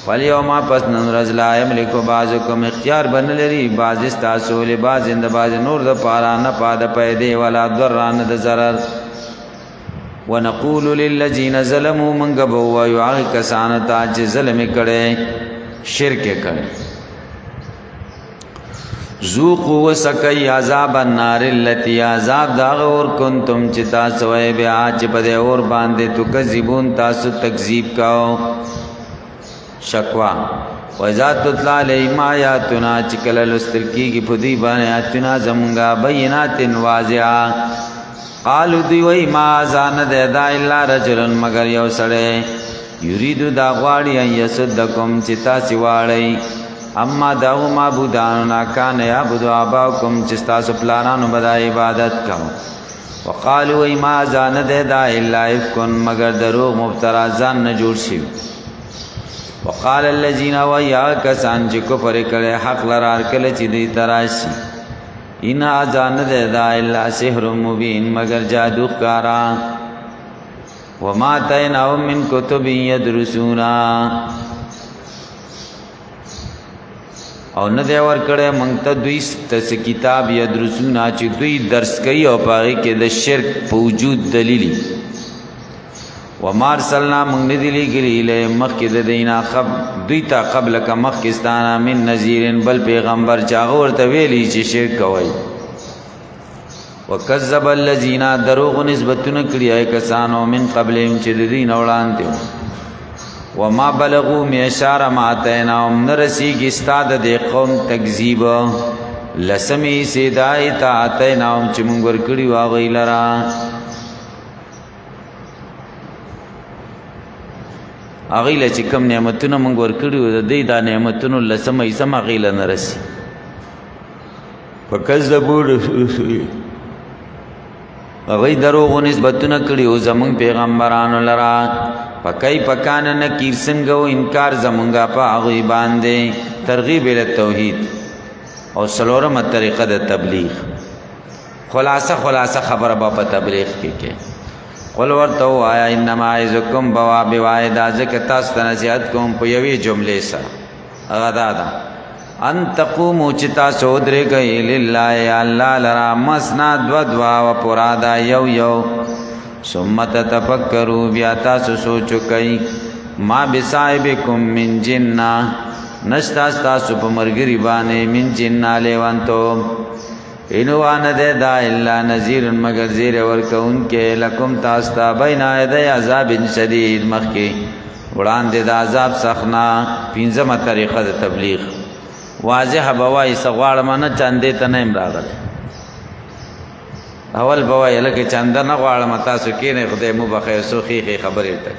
فالیوما پس نن رز لا یملک بعضکم اختیار بن لري بعض استاسو له بعض اند بعض نور د پارا نه پاد پیدې ولا ضرر د ضرر ونقول للذین ظلموا من غبوا یعق کسان تا چې ظلم کړي شرک کړي ذوقوا وسکی عذاب النار اللتی عذاب داغ اور کنتم چتا سوئے بیا چ پدے اور باندے تو کذبون تاسو تکذیب کاو شکوا وذات تطلع علیہم آیاتنا چکل لسترکی کی پدی بانے آیاتنا زمگا بینات واضحا قالو دیوئی ما آزان دے دا اللہ رجلن مگر یو سڑے یریدو دا غواڑی ان یسدکم چتا سواڑی اما داو معبودانو ناکان یعبدو آباؤکم چستاسو پلانانو بدا عبادت کھو وقالو ای ما زان دے دا اللہ افکن مگر دروغ مفترا زان نجور شیو وقال اللذین ویا کسان چی کفر کرے حق لرار کل چی دی تراشی انہا زان دے دا اللہ سحر مبین مگر جادو کارا وما تیناو من کتب یدرسونا او نه دی ورکړی موږ ته دوی ته کتاب یدرسونا چې دوی درس کوي او په هغې کې د شرک په وجود دلیلي وما ارسلنا موږ نه دي لېږلي الیهم مخکې د دوی نه دوی ته قبلکه مخکې ستانه من نذیرن بل پیغمبر چې هغه ورته ویلي چې شرک کوئ وکذب الذین دروغ نسبتونه کړي کسانو من قبلهم چې د دوی نه وړاندې وما بلغو میشار ماتیناهم نرسیگی استاد دی قوم تکذیب لسمی سیدائی تا آتیناهم چی منگر کڑی واغی لرا اغیل چی کم نعمتون منگر کڑی و دی دا نعمتون لسمی سم اغیل نرسی فکذبو اغی دروغو نسبتون کڑی و زمان پیغمبرانو لرا پکای پکان نکیر سنگو انکار زمونگا پا آغوی باندے ترغیب التوحید او سلورم طریقہ دا تبلیغ خلاصہ خبر با پا تبلیغ کے قل ورطو آیا انما عیزکم بواب وائدہ زکتاست نصیحت کم پا یوی جملے سا غدادا ان تقومو چتا سودرے گئی للہ اللہ لرا مسنا دوا و پرادا یو ثم تتفکروا بیا تاسو سوچو کئی ما بصاحبکم من جنہ نشتا تاسو په مرګری باندې من جنہ لیوانتو انوان دے دا الا نذیر مگر زیر ورکون کے لکم تاستا بین ایدی عذاب شدید مخی وړاندې د عذاب سخنا پنځمه طریقه د تبلیغ واضح بوای سغواړ منه چاندې ته نه راغله اول بوای لکه چاند نه غواړم تاسو کې نه خدای مو بخیر سو خې خبرې ته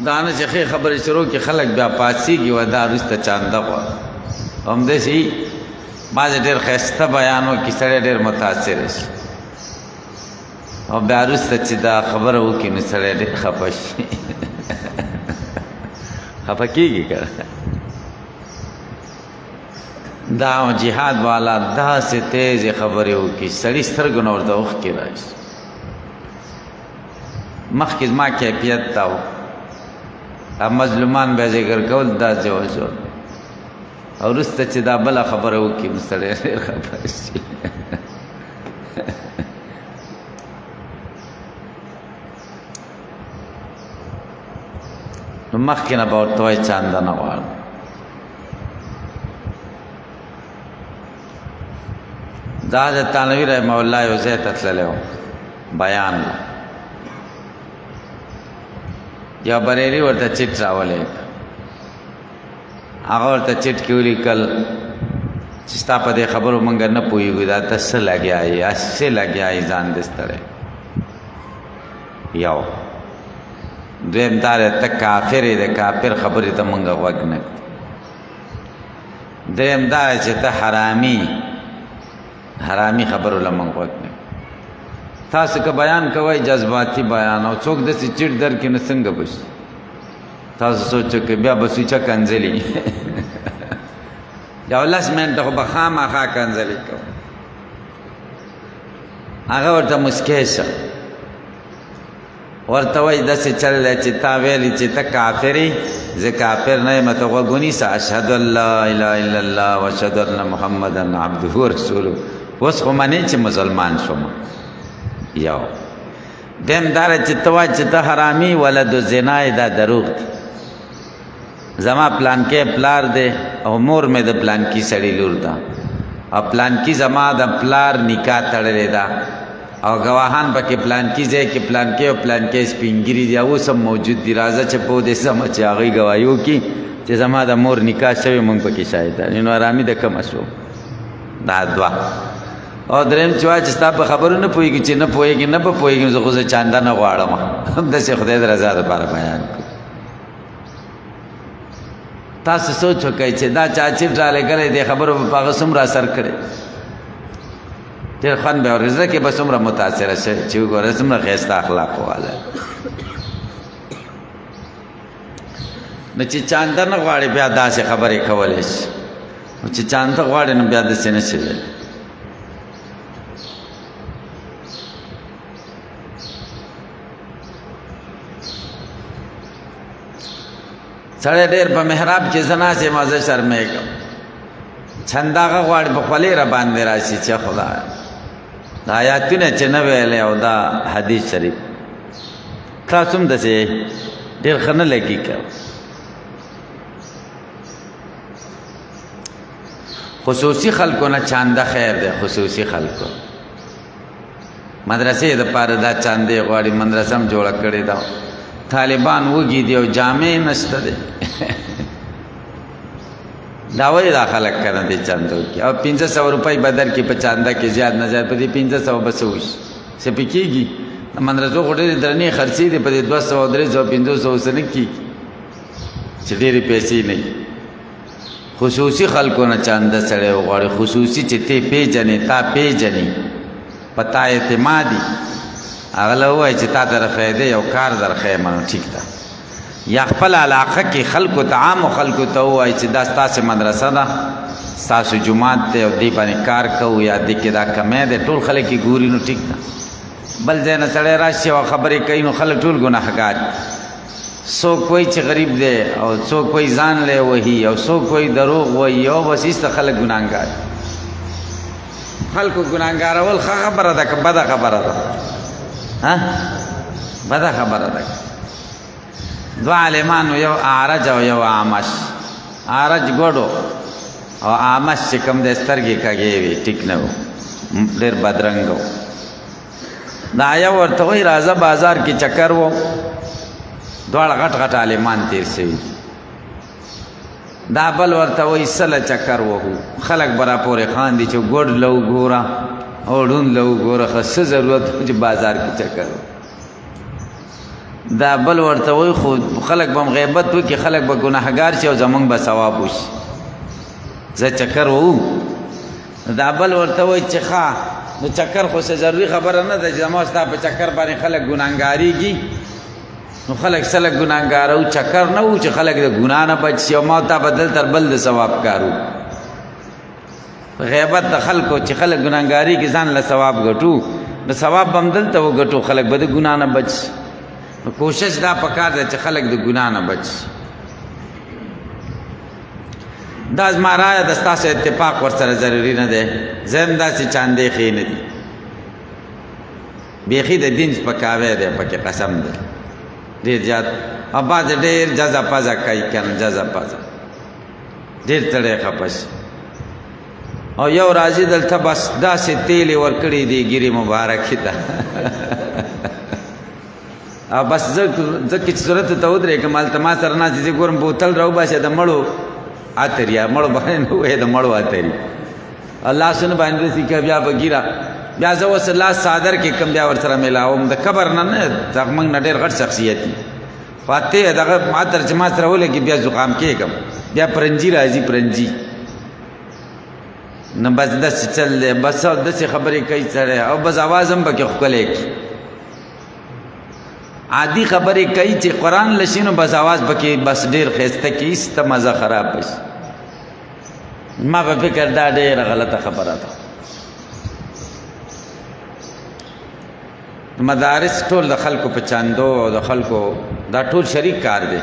دانه چې ښې خبرې شروع کې خلک بیا پاڅېږي و دا وروسته چانده غواړي همداسې بعضې ډېر ښایسته بیان وکړي سړی ډېر متاثره شي او بیا وروسته چې دا خبره وکړي نو سړی ډېر خفه شي خفه کېږي که دا جهاد والا داسې تیزې خبرې وکړي سړي سترګو نه ورته اوښکې راشي مخکې زما کیفیت تا و مظلومان به ذکر کول دا جوجو او وروسته چې دا بله خبره وکړي نو سړی ډېر خفه شي نو مخکې نه به ورته وایي چانده نه غواړم دا حضرت تانوي رحمه الله یو ځای ته تللی و بیان یو بریلي ورته چټ راولی هغه ورته چټ کې ولیکل چې ستا په دې خبرو موږ نه پوهېږو دا ته څه لګیا یې څه لګیا یې ځان دې ستړی یو دویم دا دی ته کافر یې د کافر خبرې ته موږ غوږ نه دریم دا دی چې ته حرامي خبرو له موږ غوږ نه تاسو که بیان کوئ جذباتي بیان او څوک داسې چټ درکړي نو څنګه به شي تاسو سوچو که بیا به سوچه کنځلي یو 10 منټه خو به خامخا کنځلي کوو هغه ورته مسکی شه ورته وایي داسې چل دی چې تا ویلي چې ته کافر یې زه کافر نه یم ته غوږ ونیسه اشهد ان لا اله الا الله واشهد ان محمدا عبده ورسوله اوس خو منې چې مسلمان شوم یو دیم داره چې ته وایي چې ته حرامي ولد زنا یې دا دروغ دی زما پلانکې پلار دی او مور مې د پلانکي سړي لور ده او پلانکي زما د پلار نکاح تړلې ده او گواهان پکې پلانکي ځای کې پلانکې او پلانکې سپینګیري دي اوس هم موجود دي راځه چې په دې سمه چې هغوی ګواهي وکړي چې زما د مور نکاح شوی مونږ پکې شاهدان نو ارامي د کمه شو دا دوه او دریم چې وایي چې ستا په خبرو نه پوهېږي چې نه پوهېږي نه به پوهېږي زه خو زه چانده نه غواړم همداسې خدای د رضا دپاره بیان کړو تاسو سوچ وکئ چې دا چا چټ رالېږلی دې خبرو به په هغه څومره اثر کړی ډېر خوند به اوري زړه کې به څومره متاثره شي چې وګوره څومره ښایسته اخلاقو والا نو چې چانده نه غواړي بیا داسې خبرې کولی شي او چې چانده غواړي نو بیا داسې نه شي ویلی سړی ډېر په محراب کې زه ناست یم او زه شرمېږم چنده هغه غواړي په خولې را باندې راشي چې خدایه دا آیاتونه چې نه ویلی او دا حدیث شریف تاسو هم داسې ډېر ښه نه لګي که خصوصي خلکو نه چانده خیر دی خصوصي خلکو مدرسې دپاره دا چاندې غواړي مدرسه هم جوړه کړې ده طالبان وږي دي او جامې نشته دی دا ولې دا خلک که نه دی چانده وکړي او 500 روپۍ به درکړي په چانده کې زیات نه زیات په دې 500 به څه وشي څه پې کېږي د مدرسو خو ډېرې درنې خرڅې دي په دې 200 300 500 څه نه کېږي چې ډېرې پیسې نه وي خصوصي خلکو نه چانده سړی وغواړي خصوصي چې ته پېژنې تا پېژنې په تا اعتمادي هغه له ووایي چې تا ته فایده یو کار درښیم نو ټیک ده یا خپل علاقه کې خلکو ته عامو خلکو ته ووایي چې دا ستاسې مدرسه ده ستاسو جومات دی او دې باندې کار کوو یا دې کې دا کمی دی ټول خلک یې ګوري نو ټیک ده بل ځای نه سړی راشي او خبرې کوي نو خلک ټول ګناهګار څوک وایي چې غریب دی او څوک وایي ځان لی وهي او څوک وایي دروغ وایي او بس ایسته خلک ګناهګار خلکو ګناهګارول ښه خبره ده که بده خبره ده بده خبره ده دو عالمانو یو اعرج او یو اعمش اعرج ګوډو او اعمش چې کوم د سترګې کږې وي ټیک نه و ډېر بدرنګ و دا یو ورته وایي راځه بازار کې چکر و دواړه غټ غټ عالمان تیر شوي دا بل ورته وایي سله چکر وهو خلک به راپورې خاندي چې ګوډ له وګوره او ړوند له وګوره ښه څه ضرورت و چې بازار کې چکر و دا بل ورته وای خو خلک به هم غیبت وکړي خلک به ګناهګار شي او زمونږ به ثواب وشي زه چکر وو دا بل ورته وای چې ښه نو چکر خو څه ضروري خبره نه ده چې زما ستا په چکر باندې خلک ګناهګارېږي نو خلک سلک ګناهګار او چکر نه وو چې خلک د ګناه نه بچ شي او ما تا بدل تر بل د ثواب کارو غیبت د خلکو چې خلک ګناهګاري کې ځان له ثواب ګټو د ثواب هم دلته وګټو خلک به د ګناه نه بچ نو کوشش دا پکار ده چې خلک د ګناه نه بچ دا زما رایه ده ستاسو اتفاق ورسره ضروري نه دی زه هم داسې چاندې ښې نه دي بیخي د دین سپکاوی دی پکې قسم دی ډېر زیات او بعض ډېر جزا پزا کوي که نه جزا پزا ډېر سړی خفه شي او یو راځي دلته بس داسې تیلې ورکړي دي ګیرې مبارکې ته او بس زه چې صورت ته ودرېږم هلته ما سره ناست چې ګورم بوتل راوباسه د مړو اتر یا مړو باندې نه وایي د مړو اتري لاسونه باندې رسي که بیا به ګیره بیا زه اوس لاس څادر کې کوم بیا ورسره میلاوم د قبر نه نه زموږ نه ډېر غټ شخصیت دي فاتح دغه عطر چې ما سره ولګي بیا زکام کېږم بیا پرنجي راځي پرنجي نو بس داسې چل دی بس داسې خبرې کوي سړی او بس اواز هم پکې ښکلی کړي عادي خبرې کوي چې قرآن لشي نو بس اواز پکې بس ډېر ښایسته کړي ایسته مزه خراب شي ما په فکر دا ډېره غلطه خبره ده مدارس ټول د خلکو په چاندو او د خلکو دا ټول شریک کار دی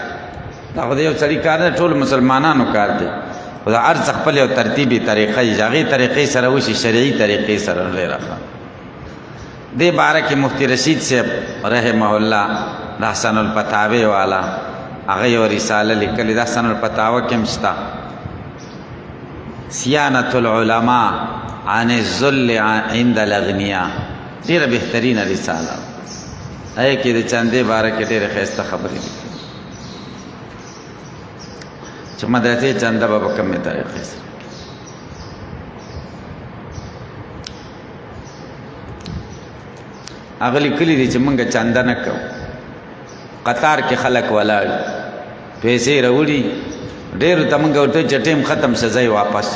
دا خو د یو سړي کار نه ټول مسلمانانو کار دی خو د هر څه خپل یو ترتیبي طریقه یي هغې طریقې سره وشي شرعي طریقې سره ډېره ښه دې باره کې مفتی رشید صاحب رحمه الله د حسن الفتاوی والا هغه یو رساله لیکلې د حسن الفتاوی کې هم شته صیانة العلماء عن الذل عند الاغنیاء ډېره بهترینه رساله هغې کې د چندې باره کې ډېرې ښایسته خبرې لیکلي چې مدرسې چنده به په کومې طریقې سره هغه لیکلي دي چې موږ چنده نه کوو قطار کې خلک ولاړ پیسې راوړي ډېرو ته موږ ورته چې ټیم ختم شه ځئ واپس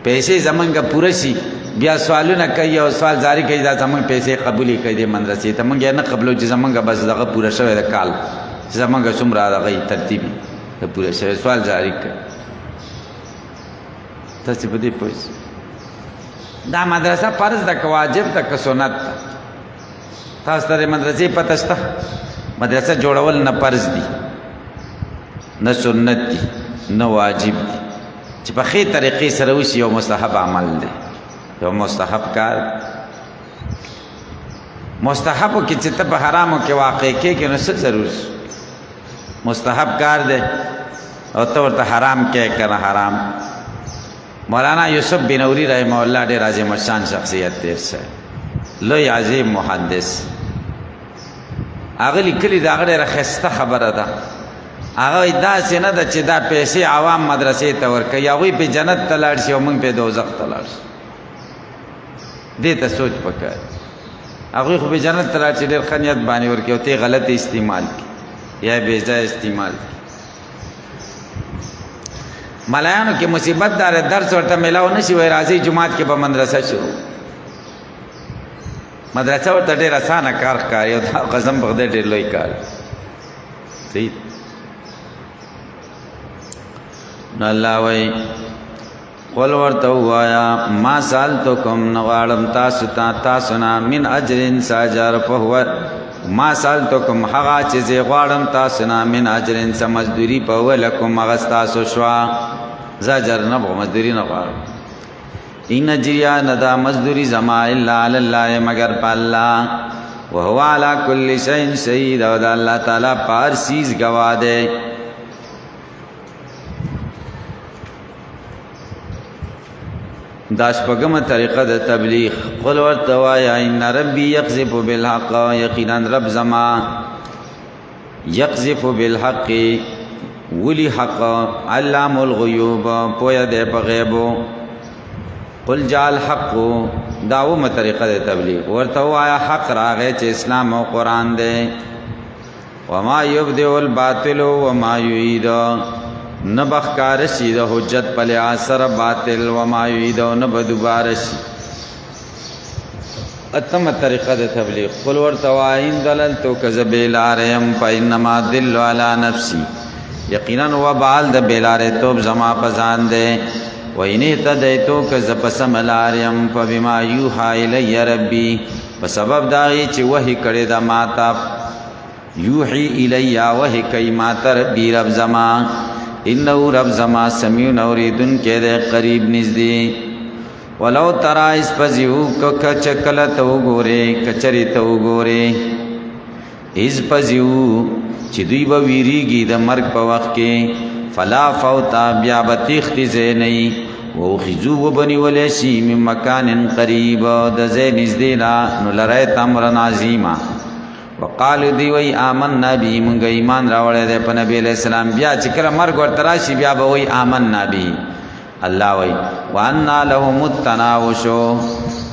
پیسې زمونږ پوره شي بیا سوالونه کوي او سوال جاری کوي دا زمونږ پیسې قبولې کوي دې مدرسې ته موږ یې نه قبلو چې زمونږ بس دغه پوره شوی د کال چې زمونږ څومره دغه ترتیبي پوره شوی سوال جاری کوي تاسې په دې پوه شئ دا مدرسه فرض ده که واجب ده که سنت ده تاسو ته د مدرسې پته شته مدرسه جوړول نه فرض دي نه سنت دي نه واجب دي چې په ښې طریقې سره وشي یو مستحب عمل دی یو مستحب کار مستحبو کې چې ته په حرامو کې واقع کېږي نو څه ضرور مستحب کار دی او ته ورته حرام کې که نه حرام مولانا یوسف بنوری رحمه الله ډېر عظیم الشان شخصیت تیر شوی لوی عظیم محدث هغه لیکلي د هغه ډېره ښایسته خبره ده هغه وایي داسې نه ده چې دا پیسې عوام مدرسې ته ورکوي هغوی پې جنت ته لاړ شي او موږ پې دوزخ ته لاړ شي دې ته سوچ پکار هغوی خو پې جنت ته لاړ شي ډېر ښه نیت باندې ورکوي او ته غلط استعمال کړي یا بې ځایه استعمال کړي ملایانو کې مصیبت دار درس ورته میلاو نه شي وایي راځئ جماعت کې به مدرسه شروع مدرسه ورته ډېر اسانه کار ښکاري او دا قسم په خدای ډېر لوی کار صحیح نو الله وایي قل ورته ووایه ما سألتکم نه غواړم تاسو نه من اجر څه اجر فهو ما سألتکم هغه چې زه غواړم تاسو نه من اجر څه مزدوري فهو لکم هغه ستاسو شوه زه اجر نه بغواړم مزدوري نه غواړم ان اجریه نه دا مزدوري زما الا علی الله مگر په الله وهو علی کل شیء شهید او د الله تعالی په هر چیز ګواه دی دا شپږمه طریقه د تبلیغ قل ورته وایه ان ربي یقذف بالحق یقینا رب زما یقذف بالحق ولی حق علام الغیوب پویه دی په غیبو قل جاء الحق داومه طریقه د تبلیغ ورته وایه حق راغی چې اسلام او قرآن دی وما یبدئ الباطل وما یعید نبخکار شي د حجت په اثر باطل وما یعید نب دوباره شي. اتم طریقه د تبلیغ قل ورتواین دللتو کذب لارم فانما دل علی نفسی یقینا وبال د بیلاره توب زما پزان دے وینه تدیتو کذب سملارم فبما یوحى الی ربی بسبب داغي چې وحی کړي د ماتا یوحی الی وحی کای ماتا ربی رب زما انه رب زما سمیع اوریدن کې د قریب نږدې. ولو ترا اس پزیو کچ کلت وګوره کچری ته وګوره اس پزیو چې دوی به ویریږي د مرګ په وخت کې فلا فوتا بیا بتیختی زینی و خزو وبنی ولیشی من مکان قریب د زین ازدینا نو لرایت امرن عظیما. وقالو دی وی آمنا بی منگا ایمان راوڑے دے پا نبی علیہ السلام بیا چکر مرگ ورطراشی بیا با وی آمنا بی اللہ وی وانا لهم التناوشو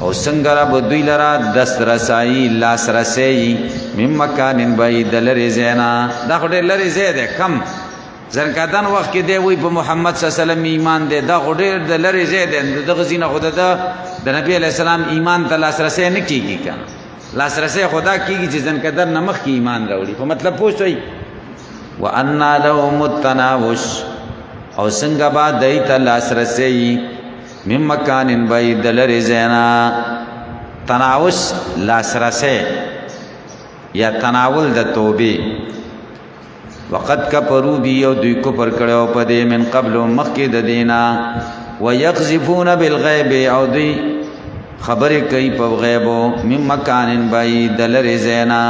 او سنگر بدوی لرا دست رسائی لاس رسائی من مکان بعید لری زینا دا خوڑے لری زیدے کم زرکاتان وقت کې دی وی په محمد صلی الله علیه وسلم ایمان دی دا غډیر د لری زید د غزینه خدا د نبی علیہ السلام ایمان ته لاسرسي نه کیږي کنه لاسرسي خدا کیږي چې زنکدر نمخ کی ایمان راوړي په مطلب پوښتای وان لهم التناوش او څنګه با دایت لاسرسي مم مکان بعید لری زینا تناوش لاسرسي یا تناول د توبه وقد کفروا بی او دوی کفر کړو په دې من قبل مخکې د دینا ويقذفون بالغیب او دوی خبرې کوي په غیب من مکان بعید لری زینا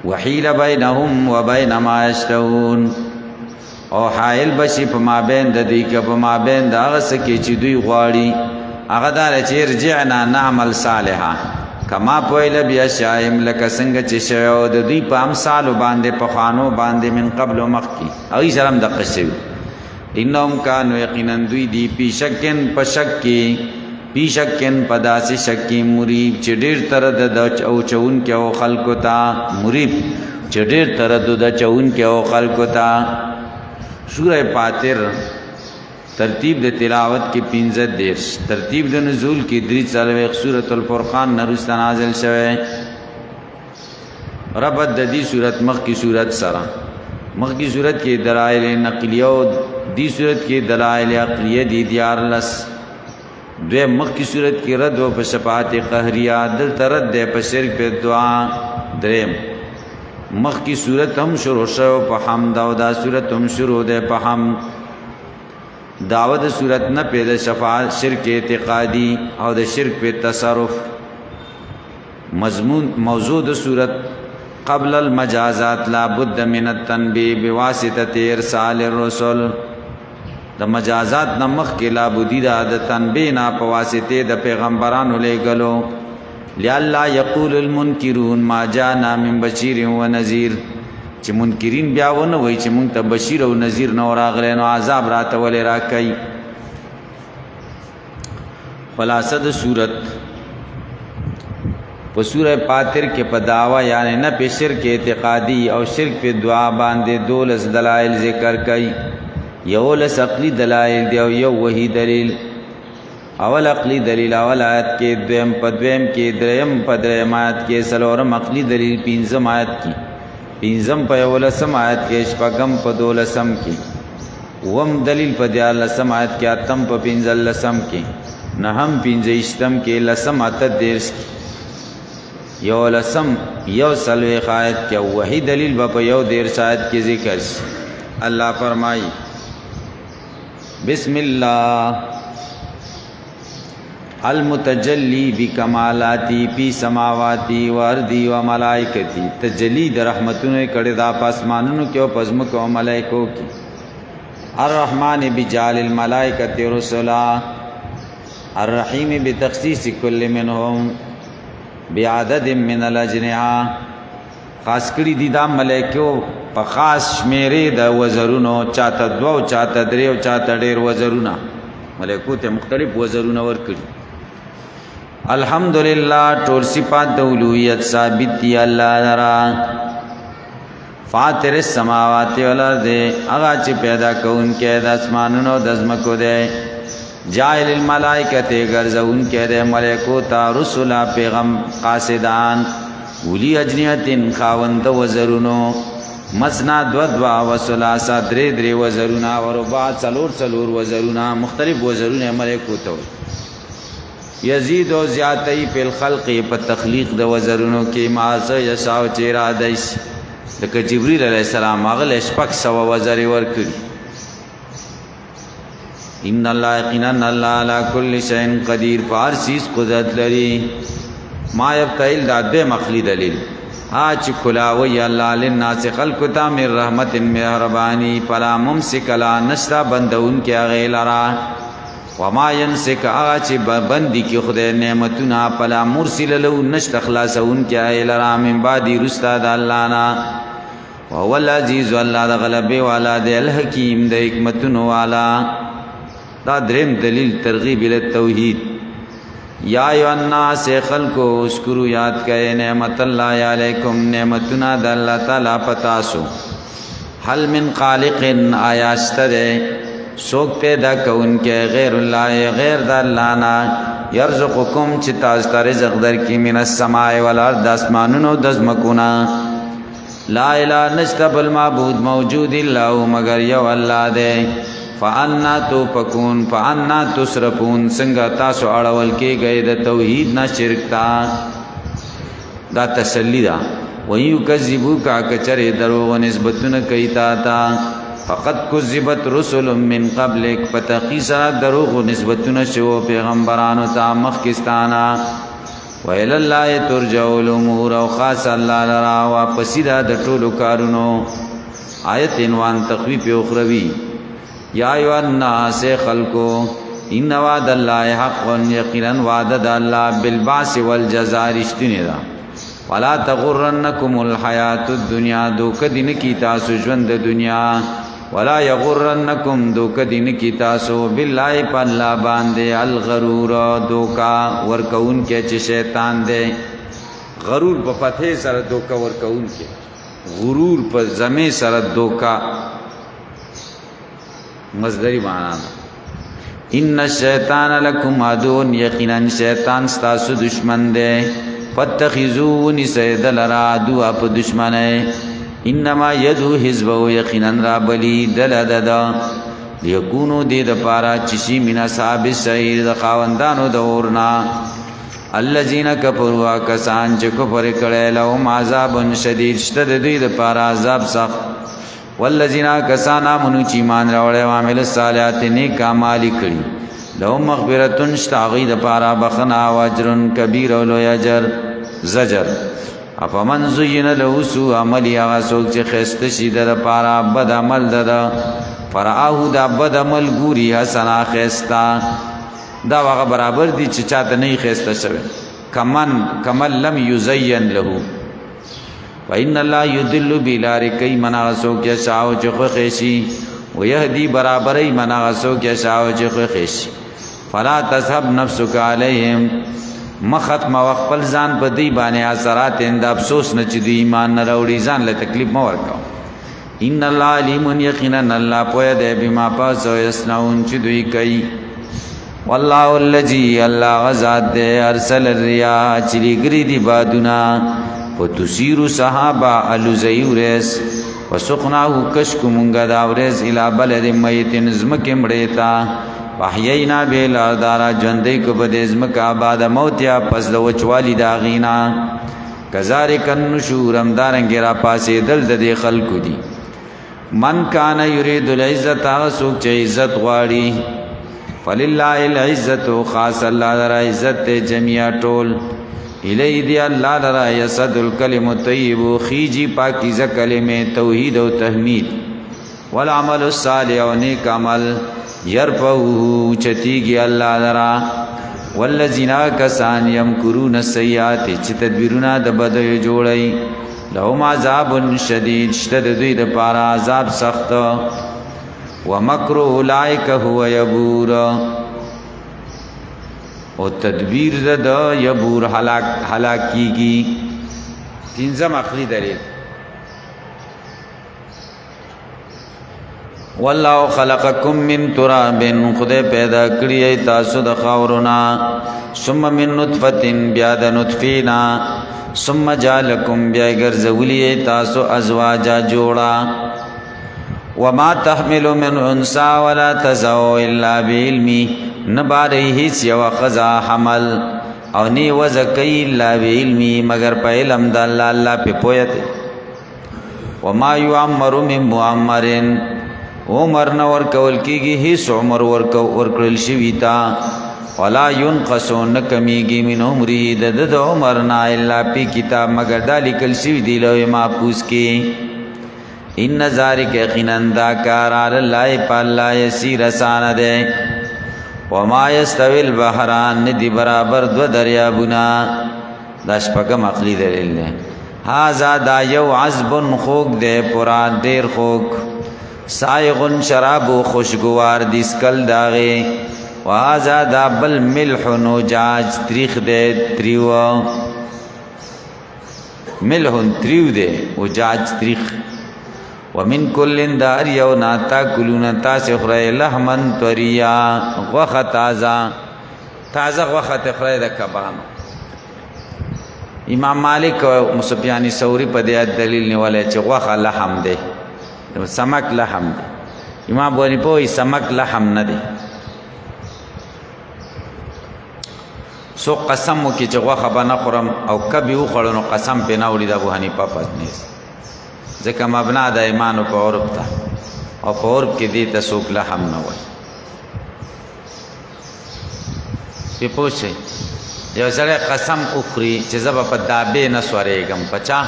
وحیل بینهم وبین ما یشتهون او حائل بشي په مابین د دوی کې په مابین د هغه څه کې چې دوی غواړي هغه دا چې رجعنا نعمل صالحا کما پویل بیا شایم لکه څنګه چې شوی د دوی په امثالو باندې په خوانو باندې من قبل مخکي هغوی سره هم دقه شوي انهم کانو یقینا دوی دی پی شکن په شک کې پی شکن په داسې شک کې مریب چې ډېر تردد او چونکي او خلکو ته مریب چې ډېر تردد چونکي او خلکو ته. سوره فاتر ترتیب د تلاوت کې 15 دیرش ترتیب د نزول کې 3 سورۃ الفرقان نرست نازل شوه. ربط د دې سورۃ مخ کی سورۃ سره مخ کی سورۃ کې دلائل نقلیه او دې سورۃ کې دلائل عقلیه دي دیار لس دوی مخ کی سورۃ کې رد او په شفاعت قهریه دل ترد د په شرک په دعا دریم مخ کی سورۃ هم شروع شو په حمد او دا سورۃ هم شروع ده په حمد. دعوت صورت نه پیدا شفاعت شرک اعتقادی او د شرک په تصرف. مضمون موضوع د صورت قبل المجازات لا بد من التنبیه بواسطه ارسال الرسل د مجازات نمخ کې لا بد د تنبیه نه په واسطه د پیغمبرانو لګلو لالا یقول المنکرون ما جاءنا من بشیر و نذیر چې منکرین بیا ونه وای چې مونږ ته بشیر او نذیر نو راغلی نو عذاب راته ولې راکای. خلاصه د صورت په سوره فاتر کې په دعوا یعنی نه په شرک اعتقادي او شرک په دعا باندې دولس دلایل ذکر کړي. یو لس عقلی دلایل دی او یو وحی دلیل. اول عقلی دلیل اول آیت کې دویم په دویم کې دریم په دریم آیت کې څلورم عقلی دلیل پنځم آیت کې پینزم په یولسم آیت کې شپږم په دولسم کې وم دلیل په دیارلسم آیت کې اتم په پنځلسم کې نهم پنځهشتم کې لسم اته دیرش کې یولسم یو سلویخ آیت کې وحی دلیل په یو دیرش آیت کې ذکر شي. الله فرمایي بسم الله المتجلی بکمالاتی فی سماواتی و ارضی و ملائکتی تجلی در رحمتونو کړه دا پاسمانونو کې او پزمکو او ملائکو کې. الرحمن بجعل الملائکۃ رسلا الرحیم بتخصیص کل منهم بعدد من الاجنحه خاص کړي دي دا ملائکو په خاص شمیرې د وزرونو چاته دو چاته درې او چاته ډېر وزرونه ملائکو ته مختلف وزرونه ور کړي. الحمدللہ ټول صفات د اولوہیت ثابت دی الله لرا. فاطر السماوات والارض هغه چې پیدا کوونکی د اسمانونو د ځمکو دی. جاعل الملائکه ګرځونکی د ملائکو ته رسلا پیغام قاصدان اولی اجنحتین خاوند وزرونو مثنا دو دوا وثلاثه درې درې وزرونه ورباع څلور څلور وزرونه مختلف وزرونه ملائکو ته یزید او زیاتی په الخلق په تخلیق د وزرونو کې ما یشاء چې را دایس لکه جبرئیل علیہ السلام هغه شپږ سوه وزرې ورکړي. ان الله یقینا الله علی کل شیء قدیر فار چیز قدرت لري. ما یبتئل د مخلی دلیل ها چې کلاوی الله للناس خلق تا من رحمت مهربانی فلا ممسک لا نشتا بندون کې هغه لرا وما ينسک هغه چې بندي کې خدای نعمتونه فلا مرسل له نشت خلاصون کې هغه لرا من بعد رستا د الله نا وهو العزیز الله د غلبه والا د الحکیم د حکمتونو والا. دا دریم دلیل ترغیب ال توحید. یا ایو الناس خلقو اذکروا یاد کئ نعمت الله علیکم نعمتنا د الله تعالی پتاسو. هل من خالق آیاشتر سوک پیدا کون کے غیر اللہ غیر د الله نا یرزقکم چې تاسو ته رزق درکې من السماء والارض اسمانونو د ځمکونا. لا اله نشته بل معبود موجود الا هو مگر یو الله دی. فانا توفکون فانا تصرفون څنګه تاسو اړول کېږئ د توحید نه شرک تا. دا تسلی ده. وَيُكَذِّبُوكَ کچره دروغ نسبتونه کوي تا تا فقط کذبت رسل من قبلک فتقیسا دروغ نسبتونه شو پیغمبرانو ته مخکستانا. وَإِلَى اللَّهِ تُرْجَعُ الْأُمُورُ او خاص الله لرا واپسی دا د ټولو کارونو. آیت عنوان تخویف اخروی. یا ایها الناس خلقو ان وعد الله حق یقینا وعد الله بالبعث والجزاء رښتینی ده. ولا تغرنکم الحیات الدنیا دوک دین کی تاسو ژوند د دنیا ولا یغرنکم دوک دین کی تاسو بالله پالله باندې الغرور دوکا ورکون کې چې شیطان دی. غرور په فتح سره دوکا ورکون کې غرور په زمې سره دوکا مصدری معنا. ان الشیطان لکم عدو یقینا شیطان ستاسو دشمن دی. فتخذونی سید لرا عدو اپ دشمنه. انما یدو حزبو یقینا را بلی دلددا لیکونو دی د پارا چشی من اصحاب السعیر د خاوندانو د اورنا. الذین کفروا کسان چې کفر کړي لهم عذاب شدید شته د دوی د پارا عذاب سخت. والذین کسان امنو چې ایمان راوړل او عمل الصالحات نیک اعمال کړي لهم مغفرتون شتاغی د پارا بخنا و اجرن کبیر او لوی اجر زجر. افمن زین له سوء عملی هغه څوک چې خسته شي د پارا بد عمل ده فرعه دا بد عمل ګوري حسنا خستا دا هغه برابر دي چې چاته نه خسته شوی. کمن لم یزین له فإن الله يضل بلار کای مناسو کې شاو چې خو خېشي ويهدي برابرې مناسو کې شاو چې خو خېشي. فلا تذهب نفسك عليهم مختم وقبل ځان په دی باندې اثرات اند افسوس نه چې دی ایمان نه وروړي ځان له تکلیف مو ورکاو. ان الله علیم یقینا الله پوهه دی بما پس او یسنون چې دوی کوي. والله الذي الله غزاد دی ارسل الرياح چې لګری دی بادونه وتسير صحابه الزيورس وسقناه کشک مونږه دا ورز الی بلد میت نظمکه مړیتا وحیینا بیل دارا ژوندې کو بده ازمکا بعد موت یا پس د وچوالی دا غینا. کذالک النشور امدارنګ را پاسې دل د خلکو دی. من کان یرید العزت سوک چې عزت غواړي فلله العزت خاص الله در عزت جميعا ټول الی دی الله لرا یصد الکلم الطیب خیجی پاکیزه کلمه توحید او تحمید والعمل الصالح و نیک عمل یرفعه چتیږي الله لرا. والذین کسان یمکرون السیئات چې تدبیرونه د بدیو جوړي لهم عذاب شدید شته د دوی د پاره عذاب سخت. ومکر اولئک هو یبور او تدبیر د یبور هلاکیږي. پنځم عقلی دلیل والله خلقکم من تراب، خدای پیدا کړی تاسو د خاورنا، ثم من نطفه بیا د نطفینا، ثم جعلکم بیا ګرځولی تاسو ازواجا جوړا. وما تحمل من انثى ولا تزو الا بعلمه، نباری هیڅ یو خزا حمل او نی وزکی الا بعلمه مگر په علم د الله، الله په پوهه. وما يعمر من معمر، عمر نور کول کیږي هیڅ عمر ورکړل شوی تا، ولا ينقص نکمیږي من عمره د عمر نه الا په کتاب مگر د لیکل شوی دی لوح محفوظ کې. ان ذالک یقینا دا کار علی الله پالله یسیر آسان ده. وما یستوی البحران، ندی برابر دو دریابونه. دا شپږم عقلی دلیل ده. هاذا دا یو عذب خوږ ده پورا ډیر خوږ، سائغ شراب خوشگوار دیسکل داغه. وهذا دا بل ملح نوجاج تریخ ده تریو، ملح تریو ده وجاج تریخ. ومن کل دار یو ناتا کلون تاس خرای لحمن طریا، غوخه تازه غوخه خرای د کبانو. امام مالک او سفیان ثوری په دې دلیل نیولای چې غوخه لحم ده، سمک لحم ده. امام بونی پوی سمک لحم نه ده. سو قسم وکي چې غوخه به نه خورم او کبي وخوړو نو قسم پې نه وړي د ابو حنیفه پس ځکه مبنا د ایمانو په عرب ته، او په عرب کې دې ته څوک لحم نه وایي. پې پوه شئ یو سړی قسم وخوري چې زه به په دابې نه سورېږم په چا،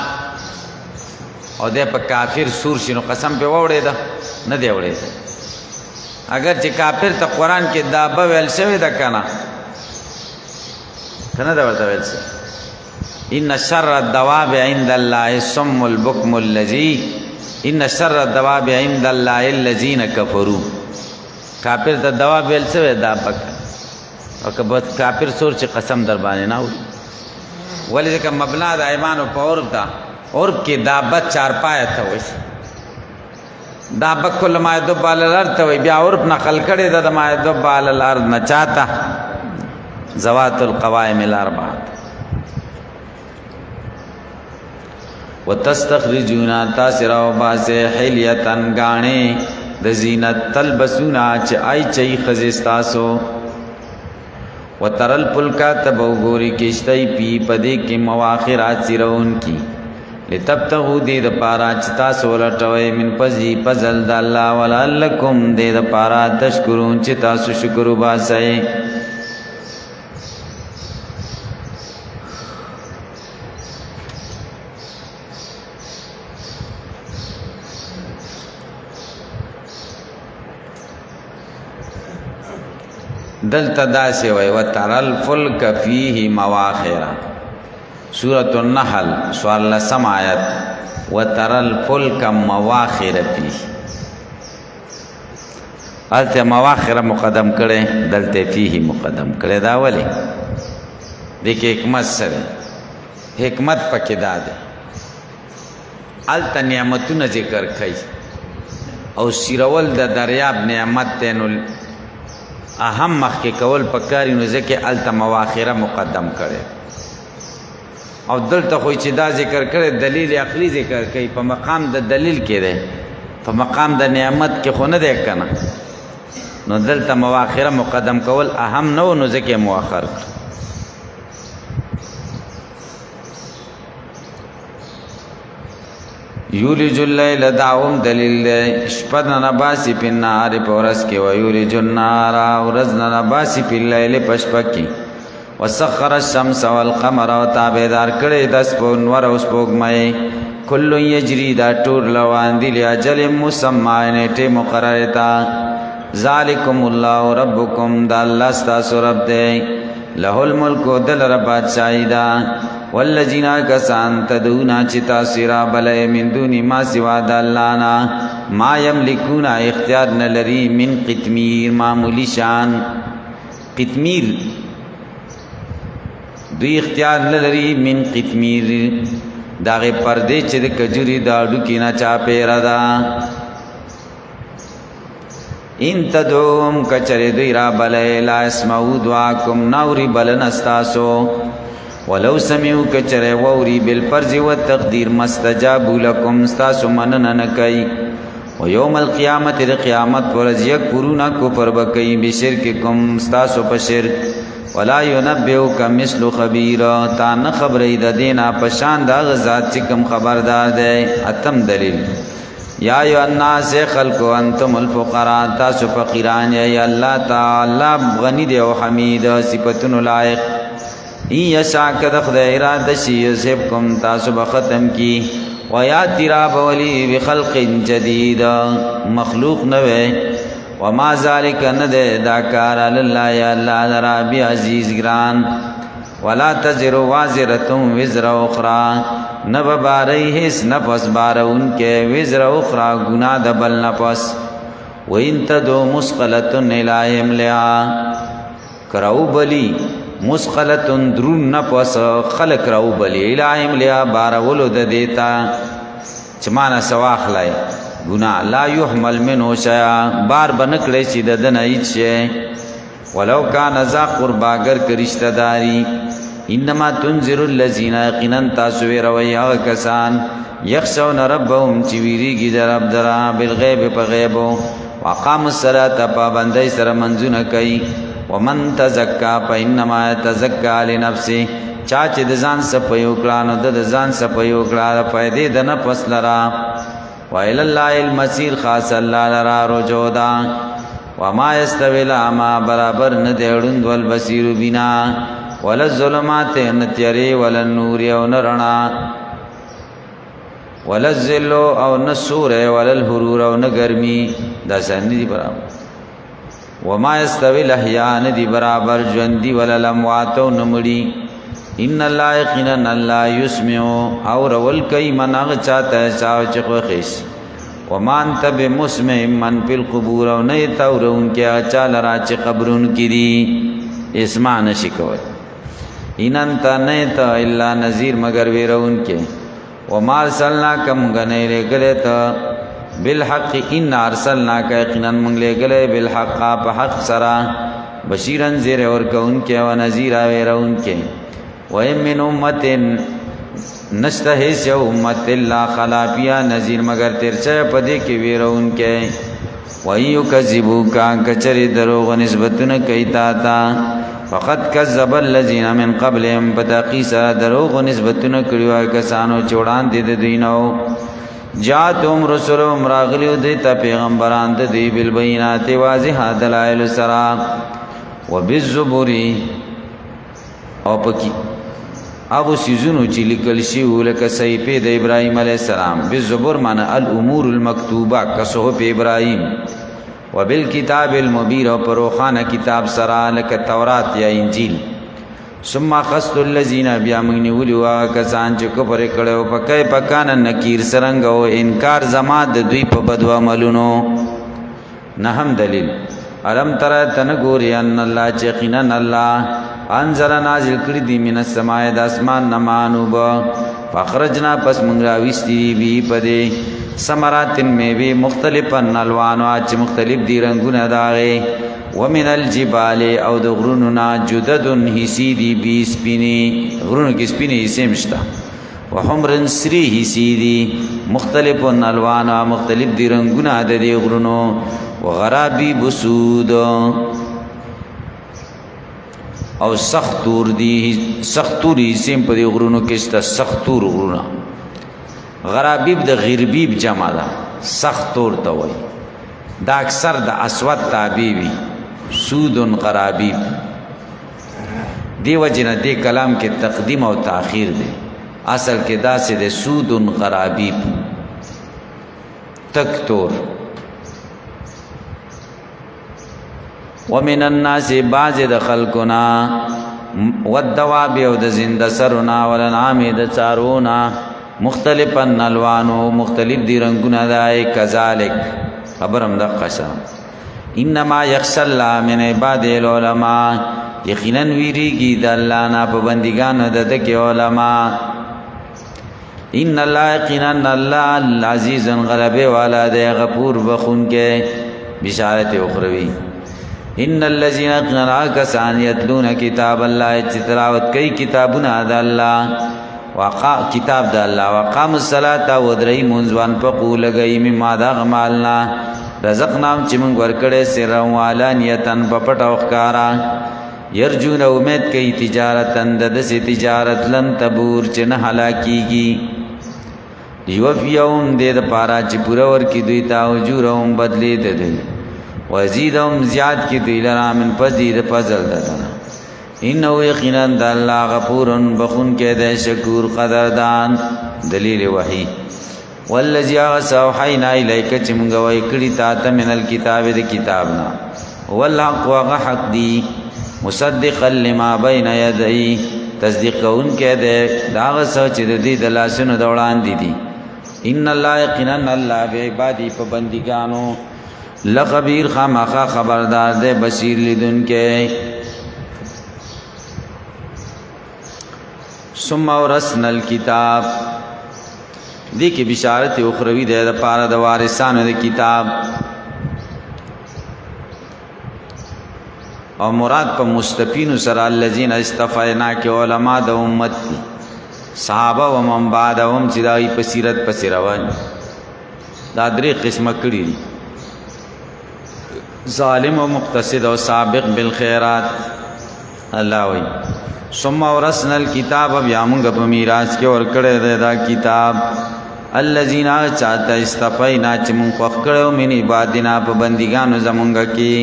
او دی په کافر سور شي نو قسم پې ووړېده نه دی وړېده. اگر چې کافر ته قرآن کې دابه ویل شوې ده که نه، که نه ده ورته ویل شوې. ان شر الدواب عند الله الصم البكم الذي، ان شر الدواب عند الله الذين كفروا. کافر ته دواب ویل شوې دا پک، او که کافر سور چې قسم در باندې نه وړي. ولې ځکه مبنا د ایمانو په عرب ده، عرب کې دابت چارپایه ته وایي، دابت کل ما یدب علی الارض ته وایي. بیا عرب نقل کړې ده د ما یدب علی الارض نه چاته، ذوات القوائم الاربعه. وتستخرجون تاسراو باسه حلیتن گانے د زینت تلبسونا چ ای چي خزستاسو. وترل پلکا تبوغوری کشتای پی پدې کې مواخرات سرون کی لتبتغوا دې د پارا چتا سولټوي من پزي پزل د الله ولعلکم دې د پارا تشکرون چې تاسو شکر وباسئ. دلتا داسې وای وترل فلک فیه مواخر، سورۃ النحل سوال 10 آیت. وترل فلک مواخر فیه، الته مواخر مقدم کړي، دلته فیه مقدم کړي. دا ولی دې کې حکمت سره، حکمت پکې دا ده. الته نعمتونه ذکر کړي او سیرول د دریاب نعمت تنل اهم مخ کې کول پکاري، نو ځکه الته مواخره مقدم کړي. او دلته خو چې دا ذکر کړي دلیل عقلی ذکر کوي، په مقام د دلیل کې ده، په مقام د نعمت کې خو نه ده کنه. نو دلته مواخره مقدم کول اهم نو، نو ځکه مؤخر. یولج اللیل دعوم دلیل ده، شپد نباسی پی النهار پورس کی، و یولج النهار ورز نباسی پی اللیل پشپک کی. وسخر الشمس والقمر و تابدار کڑی دس پونور و سپوگمائی، کل یجری دا ٹور لوان دی لیاجل مسمع نیٹے مقررتا. ذالکم اللہ ربکم دا اللہ ستاسو رب دے، لہ الملک دل ربات شاہدہ. والذین کسان تدونا چتا سرا بلے من دونی ما سوا دالانا، ما یملکون اختیار نلری من قتمیر معمولی شان. قتمیر دوی اختیار لري من قطمیر داغه پردې چې د کجوري دا ډوکی نه چا پیرا دا ان تدوم کچره دوی را بلې لا اسمعوا دعاکم ناوري بلن استاسو ولو سمعوا کچره ووري بالفرض والتقدير مستجابوا لكم استاسو منن نکای و یوم القیامت د قیامت ورځ یکفرون کفر بکای بشرککم استاسو په شرک ولا ينبئك مثل خبير تا نه خبرې د دینا پشان دا ذات چې کوم خبردار دی اتم دلیل یا ایو الناس خلقوا انتم الفقراء تاسو فقیران یا الله تعالی غنی دی او حمید صفاتن لایق یشا کد خدای اراده شی یذهبکم تاسو بختم کی و یا تراب ولی بخلق جدید مخلوق نوې وما ذالک ند داکار الله یا الله رب عزیز گران ولا تزر وازره وزر اخرى نبباری هس نفس بارون کے وزر اخرى گناہ دبل نفس وَإِن تَدُو مُسْقَلَةٌ إِلَىٰ يَمْلِعَا کراو بلی مسقلتن درون نفس خلق راو بلی إِلَىٰ يَمْلِعَا بارولو د دیتا چمانا سواخ لائے گناہ لا يحمل منو شیا بار بنکڑے چی ددن ایچ شے ولو کان ذا قربا گر کرشتہ داری انما تنذر الذین یقینا تاسو روي هغه کسان یخشون ربهم چې ویریږي د رب درا بالغیب په غیب وقام الصلاه پابندۍ سره منځونه کوي ومن تزکا فانما يتزکا لنفسه چا چې د ځان سپیو کړه د ځان سپیو کړه فائدې د نفس لرا وإلى الله المصير خاص الله لرا رجوع دا وما يستوي الاعمى برابر نه دی وړوند والبصیر بنا ولا الظلمات نتیری ولا النور او نرنا ولا الظل او نسور ولا الحرور او نگرمی دا سندی دی برابر وما يستوي الاحياء ندی برابر ژوندۍ ولا الاموات او نمړي ان الله یقینا الله يسمع او رول کای منغ چاته چاو چخو خیس ومان تب مسمع من فی القبور او نه تورون کې اچا لرا چې قبرون کړي اسمع نشي کوي ان انت نیت الا نذیر مگر ویرون کې وما ارسلناک مغنه لګلت بالحق ان ارسلناک یقینا من لګلې بالحق په حق سرا بشیرن زیر اور کون کې او نذیر ویرون کې وَإِن مِّنْ أُمَّةٍ نَشْتَهِسْ يَوْ أُمَّةٍ لَا خَلَافِيَا نذیر مگر ترچه پدې کې ویرون کې وَإِن يُكَذِّبُوكَ کچری دروغ نسبتونه کوي تا فقط کذب الذين من قبلهم بتقیس دروغ نسبتونه کړیو کسانو چوڑان دي د دینو جاتهم رسولهم راغلیو دي ته پیغمبران د دی بالبينات واضح دلائل سرا وبالزبور او پکی ابو سیزونو چې لیکل شی ولکه صحیفه د ابراهیم علی السلام بالزبور معنی الامور المكتوبه كصحف ابراهیم وبالکتاب المبین او پروخانه کتاب سره لکه تورات یا انجیل ثم خصت الذين بيامني ولوا کسان چې کفر کړو پکې پکان نکیر سرنګ او انکار زما د دوی په بدو عملونو نهم دلیل علم تر تنګوري ان الله یقینا الله انزل نازل کړی دی من السماء د اسمان نمانوب فخرجنا پس مونږ راوستي بي پدې ثمراتن میوه مختلفن الوانو چې مختلف دي رنگونه داغه ومن الجبال او د غرونو نا جددن حسی دی بي سپینی غرونو کې سپینی حصے مشتا وحمرن سری حسی دی مختلفن الوانو مختلف دي رنگونه د دې غرونو وغرابي بسود او سختور دی سختوري سیم په دې غرونو کې شته سختور غرونه غرابیب د غربیب جمع ده سختور ته وای دا اکثر د اسود تابیوی سودن غرابیب دی وجنه دی کلام کې تقدیم او تاخير دی اصل کې دا سه د سودن غرابیب تکتور ومن الناس بعض د خلقنا والدواب او د زنده سرنا ولنعام د چارونا مختلفن الوانو مختلف دی رنگونه دای کذالک خبرم د قشا انما یخشى الله من عباد العلماء یقینا ویریږي د الله نه په بندګانو د کې علما. ان الله یقینا الله العزیز غلبه والا دی غفور بخون کې. بشارت اخروی ان الذين كانوا يتلون كتاب الله تلاوت کوي کتابونه د الله کتاب د الله وقام الصلاه ودري منځوان په قول گئی مما دا غمالنا رزقناهم چې موږ ورکړې سر والانیتن په پټو ښکارا يرجون امید کوي تجارتن د تجارت لن تبور چې نه هلاکیږي. یوفیهم دې د پارا چې پورا ورکی دوی تا اجورهم بدلی ده دوی وزیدهم زیاد کی دوی لرا من پزید فضل ددنا. انه یقینا د الله غفور بخون کې د شکور قدردان. دلیل وحی والذی اوحینا الیک چې موږ وای کړی تا ته من الکتاب د کتابنا والحق وحق دی مصدقا لما بین یدی تصدیق کون کې ده دا څه چې د دې د لاسونو د وړاندې دي. ان الله یقینا الله به عبادی په بندګانو لخبیر خامخا خبردار دے بصیر لیدن کے. ثم ورثنا الكتاب دی کی بشارت اخروی دے د پارا د وارثانو د کتاب او مراد په مستفین سره الذين استفینا کې علما د امت دي صحابه و من بعدهم چې دای په سیرت پس روان دا درې قسمه کړي دي ظالم و مقتصد و سابق بالخیرات. اللہ وی ثم ورثنا الكتاب بیا موږ په میراث کې ورکړی دی دا کتاب الذین چاته استفینا چې موږ خوښ کړو من عبادنا په بندګانو زمونږ کې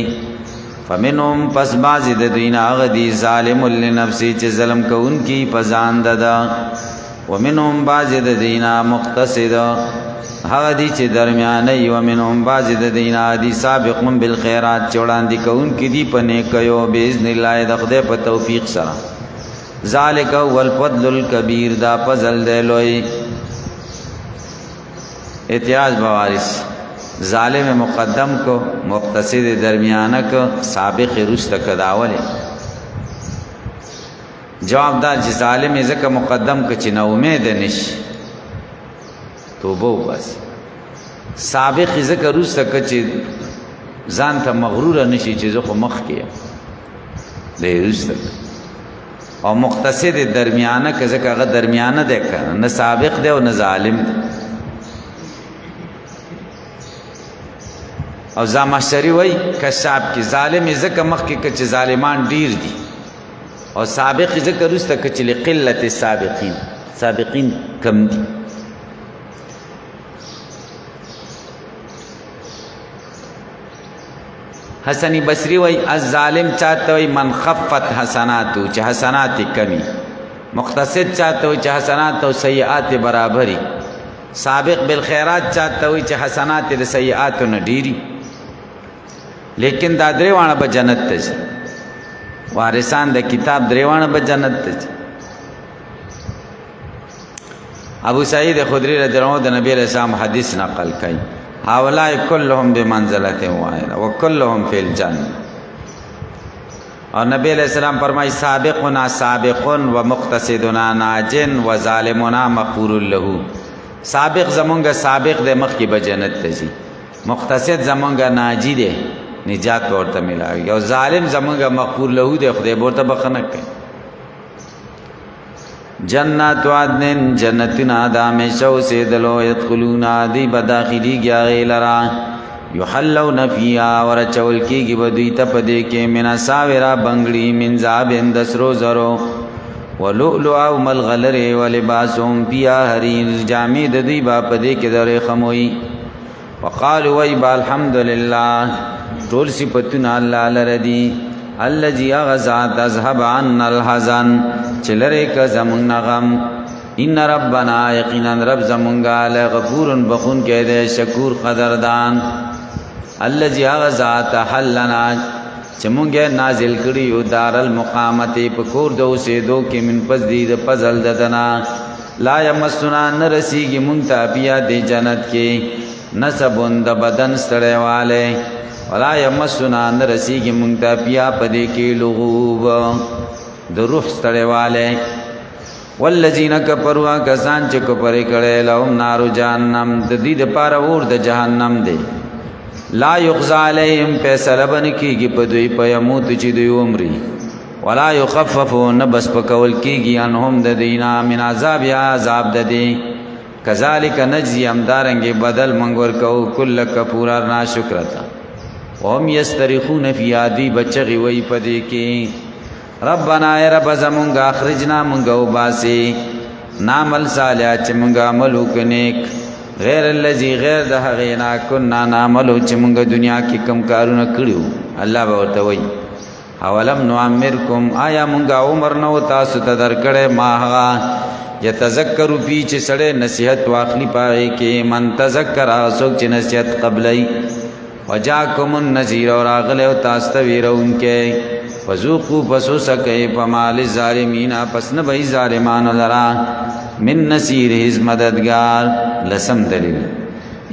فمنهم پس بعضې د دوی نه هغه دي ظالم لنفسه چې ظلم کوونکي په ځان ده ومنهم بعضې د دوی نه مقتصد هغه دي چې درمیانه ومنهم بعضې د دوی نه دي سابقون بالخیرات چې وړاندې کوونکي دي په نیکیو باذن الله د خدای په توفیق سره. ذالک هو الفضل الکبیر دا فضل دی لوی. احتیاج بوارث ظالم مقدم کو مقتصد درمیانه کو سابق رست کداول. جواب دا چې ظالم ځکه مقدم کو چې نو امید نشي توبه بس. سابق ذکر رست ک چې ځان ته مغرور نشي چې زه خو مخ کې دی رست او مقتصد درمیانه ک ځکه هغه درمیانه دی کنه نه سابق دی او نه ظالم دی. او زمخشری وای کشاب کی ظالم ذکر مخ کې چې ظالمان ډیر دي او سابق ذکر رست ک چې لقلت السابقین سابقین کم دي. حسن بصری وای الظالم چاته وای من خفت حسناتو چې حسنات کمی. مقتصد چاته وای چې حسنات او سیئات برابرۍ. سابق بالخیرات چاته وای چې حسنات د سیئات نه ډیری. لیکن دا دریوانه به جنت ته ځي. وارثان د کتاب دریوانه به جنت ته ځي. ابو سعید خدری رضی الله عنه د نبی رسول الله حدیث نقل کړي هؤلاء كلهم بمنزلة واحدة وكلهم في الجنة. اور نبی علیہ السلام فرمائی سابقنا سابقون و مقتصدنا ناجن و ظالمنا مغفور له. سابق زمونگا سابق دے مخ کی بجنت تجی مقتصد زمونگا ناجی دے نجات بورتا ملاوی اور ظالم زمونگا مغفور له دے خدای بورتا بخنک کئی. جنات عدن جنتنا دامیشو سیدلو یدخلونا دی بداخلی گیا غیلرا یحلون فیها ورچول کی گی بدوی تپدے کے من ساورا بنگڑی من زابن دسرو زرو ولؤلؤا ملغلر ولباسهم فیها حریر جامی ددوی باپدے کے در خموئی. وقالوا ویبا الحمدللہ طول صفتنا اللہ لردی الذي اغزات اذهب عنا الحزن چلره ک زمون غم. ان ربنا یقینا رب زمونگا لغفور بخون کې دے شکور قدردان. الذي اغزات حلنا چمونگه نازل کړي دار المقامت پکور دو سے دو کې من پزدید پزل ددنا لا یمسنا نرسیږي مونږ ته بیا د جنت کې نسبون د بدن سره والے ولا یمسنا نرسیږي مونږ ته بیا پدې کې لغوب د روح ستړیواله والذین کفروا کسان چې کفر کړي لهم نار جهنم د دې لپاره اور د جهنم دی لا یغزا علیهم فیصله بن کیږي په دوی په یموت چې دوی عمرې ولا یخففون بس پکول کیږي انهم د دینا من عذاب یا عذاب د دی کذالک نجزی امدارنګ بدل منګور کو کل کفور ناشکرتا هم یستریخون فی عادی بچغي وی پدې کې ربنا ای رب زمونږ اخرجنا مونږ وباسي نعمل صالح چې مونږ عمل وکنیک غیر الذی غیر د هغه نه کنا نعمل چې مونږ دنیا کې کم کارونه کړیو الله به ورته وایي اولم نعمرکم آیا مونږ عمر نو تاسو ته درکړې ما هغه یتذکر فی چې سړی نصیحت واخلی پاره کې من تذکر اسوک چې نصیحت قبلای وجاکم النذیر اور اغله او تاسو ته ویرونکې فذوقوا فسوسکای فمال الظالمین پس نه به ظالمان لرا من نصیر هز مددگار لسم دلیل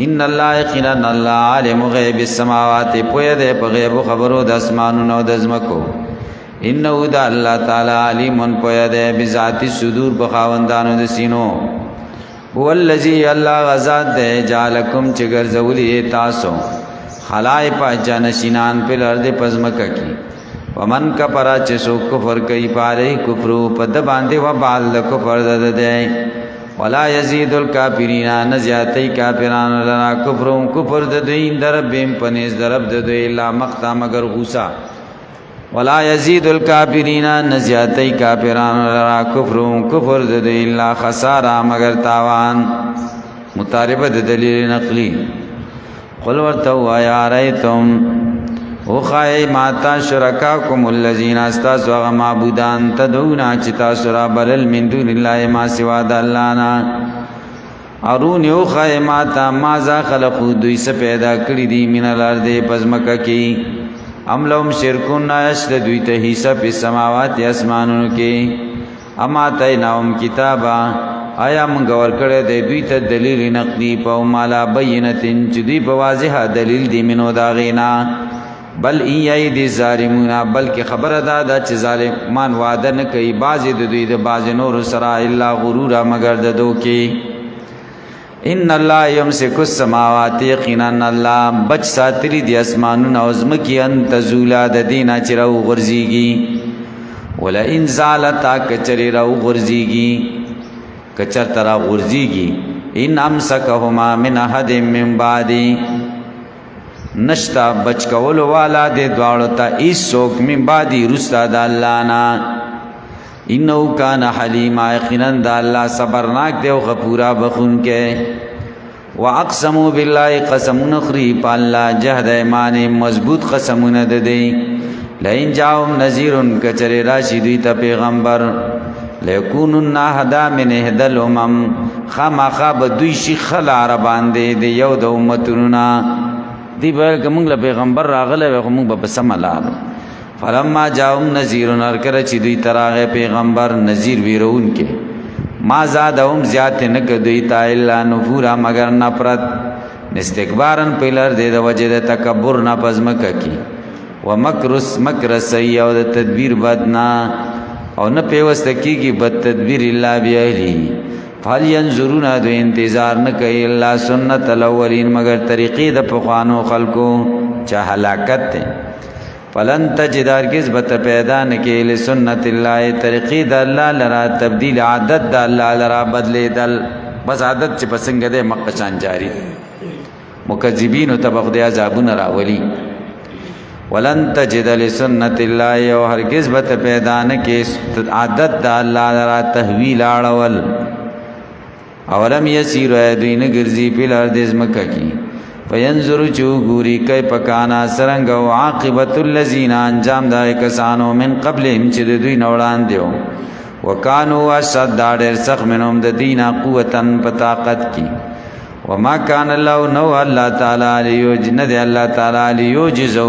ان الله یقینا الله عالم غیب السماوات پوی دې په غیب خبرو د اسمانونو د زمکو انه د الله تعالی علیم پوی دې بذات الصدور په خاوندانو د سینو هو الذی الله غزاد دې جالکم چې ګرځولې تاسو خلائق جنشینان په لرد پزمکه کی ومن کفر چې سو کفر کوي پاره کفر په د باندې و بال کفر ده ولا یزيد الکافرین نزیاتی کافران لرا کفر د دین دربم پنیز درب د دوی لا مقتا مگر غوسا ولا یزيد الکافرین نزیاتی کافران لرا کفر د دوی لا خسارا مگر تاوان مطالبه د دلیل نقلی قل ورتو یا ریتم او خای ماتا شرکاکم الذین استاسوا معبودان تدعونا چتا سرا بلل من دون الله ما سوا د الله نا ارون او خای ماتا ما ذا خلقو دوی سے پیدا کړی دی من الارض پزمکه کی ام لهم شرکون ناشد دوی ته حصہ په سماوات اسمانونو کې اما تیناهم کتابا آیا موږ ورکړی دی دوی ته دلیل نقلی په مالا بینتن چې دوی په واضحه دلیل دی منو دا غینا بل ای دی ظالمون بلکې خبره ده چې ظالمان وعده نه کوي بعضې د دوی د بعضې نور سره الا غرورا مگر د دوکې ان الله یمسک السماوات یقینا الله بچ ساتلی دی اسمانونه او ځمکې ان تزولا د دینه چې راوغورځېږي ولئن زالتا کچرې راوغورځېږي کچرته راغورځېږي ان امسکهما من احد من بعدی نشتا بچ کولو والا دے دوارو تا ایس سوک من بعدی رستا دا اللہ نا انہو کان حلیم آئقنن دا اللہ صبرناک دے و غفورا بخون کے وَأَقْسَمُوا بِاللَّهِ قَسَمُونَ خْرِي پا اللہ جہد ایمان مضبوط قسمون دے لئن جاؤم نذیرن کچر راشدوی تا پیغمبر لیکونن اهدا من اهد الامم خاما خواب دوی شیخ العربان دے یو دا امتوننا دی بھائی کہ منگ پیغمبر راغلے ویخو منگ با سم لارو فلما جاؤم نذیرن ارکر چی دوی تراغ پیغمبر نذیر ویرون کے ما زادهم زیادت نک دوی تا اللہ نفورا مگر نپرت نستکبارن پیلر دے دا وجد تکبر نپزمکا کی ومکر سی او دا تدبیر بدنا او نه پیوسته کیږي بد تدبیر الا بیاهلی فال ينظرون دو انتظار نه کوي الا سنت الاولین مگر طریقې د پخوانو خلقو چا هلاکت ته فلن تجد هرگز بت پیدا نه کې له سنت الله طریقې د الله لرا تبدیل عادت د الله لرا بدلیدل بس عادت چې پسنګ ده مقشان جاری مکذبین تبغ د عذابون راولي ولن تجد لسنت الله او هرگز بت پیدا نه کې عادت د الله لرا تحویل اړول اولم یسیر دین ګرځي په لار د زمکه کې فینظر چو ګوري کای پکانا سرنګ او عاقبت الذین انجام دای کسانو من قبلهم چې دوی نوړان دیو وکانو اشد ډېر سخت منهم د دین قوتن په طاقت کې وما کان الله نو الله تعالی لیوجن دی الله تعالی لیوجزو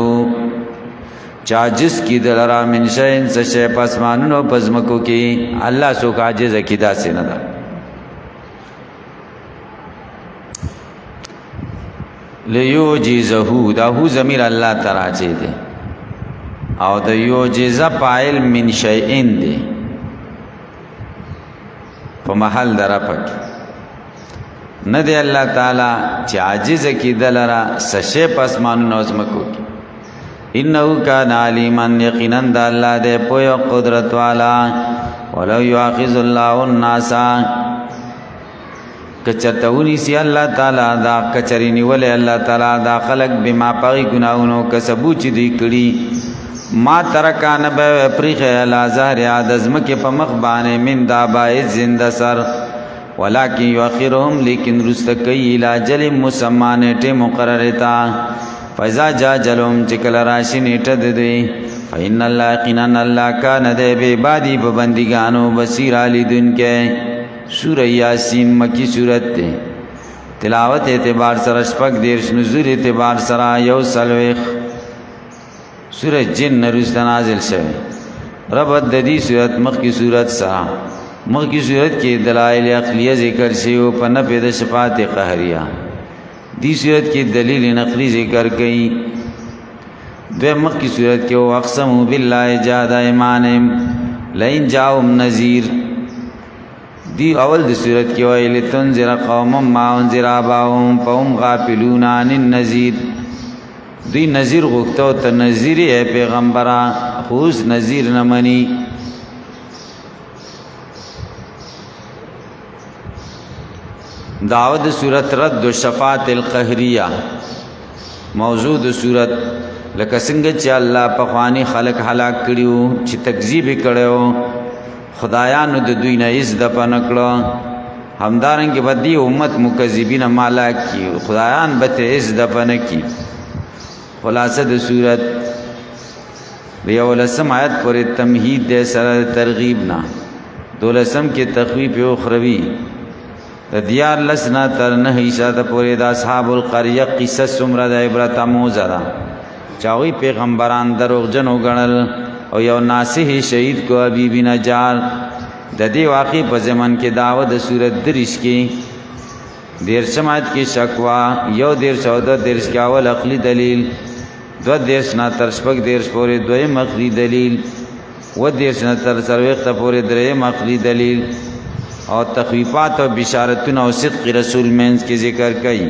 چاجز کی دلرا من شین سشے پسمانونو پزمکو کی اللہ سو کاجز اکیدا سے ندا لیوجزه دا هو ضمیر الله تراجه دے او د یوجز فاعل من شیئن دے په محل د رفع نه دی الله تعالی چې عاجز کی دلرا سشه پسمان نظمکو کی انه کان علیما یقینا د الله دې په قدرت والا ولو یاخذ الله الناس کچتونی سی الله تعالی دا کچرینی ول الله تعالی دا خلق بما پغی گناونو کسبو چې دی کړي ما ترکان به پریخ لا ظاهر ادزم کې په مخ باندې من دا باعث زنده سر ولکن یؤخرهم لیکن رستکی الاجل مسمانه مقرره تا فاذا جاء جلهم چکل راشی نیټه دې فإن الله قنن الله کان دې به عبادی په بندګانو بصیر الیدن کې سورہ یاسین مکی سورت ته تلاوت اعتبار سره شپږ دیرش نزول اعتبار سره یو سلوخ سورہ جن نرست نازل شوه ربط د دې سورت مخکی سورت سره مخکی صورت کې دلائل عقلیه ذکر شیو په نفع د شفاعت قهریه دی صورت کې دلیل نقلی ذکر کړي د مخکی صورت کې اقسم بالله جهاد ایمانهم لئن جاءهم نذیر دی اول د صورت کې ویل تنذر قوم ما انذر اباهم فهم غافلون عن النذیر دی نذیر غوښتو ته نذیر پیغمبره خوس نذیر نه مني دعوت صورت رد شفاعت القهریه موضوع د صورت لکه څنګه چې الله په خواني خلق هلاک کړیو چې تکذیب کړو خدایانو د دوی نه عز د پنکړو همدارنګ بدی امت مکذبین مالا کی خدایان به عز د پنکی خلاصه د صورت ولسم آیت پر تمهید د سره ترغیب نه دولسم کې تخویف او خروی د دیار لسنا تر نه ایشاته پورې د اصحاب القريه قصص سمره د عبرت موزرا چاوی پیغمبران دروغجن وګڼل او یو ناسه شهید کو ابي بن نجار د دې واقع په زمن کې داوود د صورت دریش کې دیر سمات کې شکوا یو دیر 14 دیر کې اول عقلی دلیل دو دیر نه تر شپږ دیر پورې دویم عقلی دلیل و دیر نه تر سرويخت پورې دریم عقلی دلیل اور تخویفات و بشارتون و صدق رسول مینز کی ذکر کئی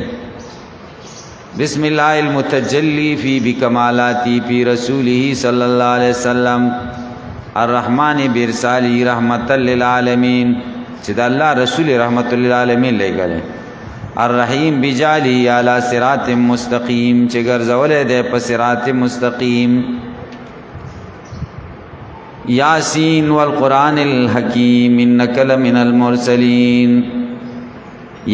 بسم اللہ المتجلی فی بکمالاتی فی رسوله صلی اللہ علیہ وسلم الرحمن برسالی رحمت للعالمین چید اللہ رسول رحمت للعالمین لے گلے الرحیم بجالی علی صراط مستقیم چگر زولے دے پا صراط مستقیم یاسین والقرآن الحکیم انک لمن المرسلین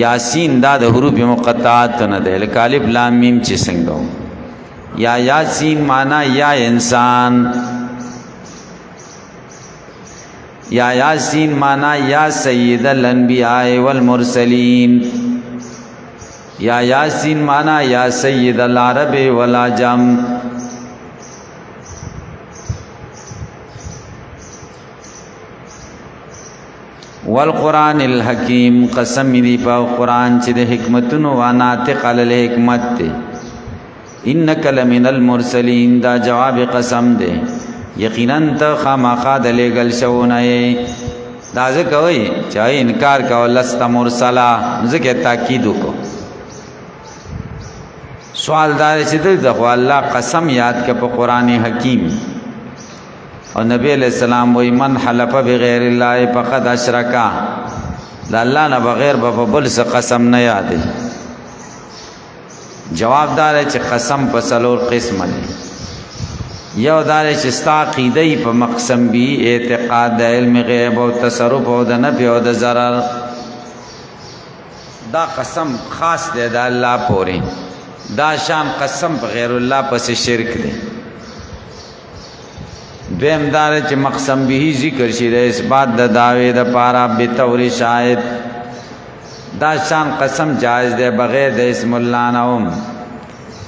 یاسین دا د حروف مقطعات نه ده لکه الف لام میم چې څنګه یا یاسین معنا یا انسان یا یاسین معنا یا سید الانبیاء والمرسلین یا یاسین معنا یا سید العرب والعجم والقرآن الحکیم قسم دی پا قرآن چی دے حکمتن و ناطق علی الحکمت دے انک لمن المرسلین دا جواب قسم دے یقیناً تا خامخا دلے گل شونائے دا ذکوئی چاہی انکار کو لست مرسلہ ذکر تاکیدو کو سوال دار چی دے دخوا اللہ قسم یاد کا پا قرآن حکیم اور نبی علیہ السلام وی من حلف بغیر اللہ فقد اشرکا دا اللہ نہ بغیر بل سے قسم نہ یادے جواب دار ہے چھ قسم پا سلور قسم دے یو دار ہے چھ ستا عقیدی پا مقسم بھی اعتقاد دا علم غیب و تصرف و دا نفع و دا ضرر دا قسم خاص دے دا اللہ پوری دا شان قسم پا غیر اللہ پس شرک دے دویم دار چې مقسم به ذکر شي د اثبات د دعوی د پارا به تور شاهد دا شان قسم جائز ده بغیر د اسم الله نوم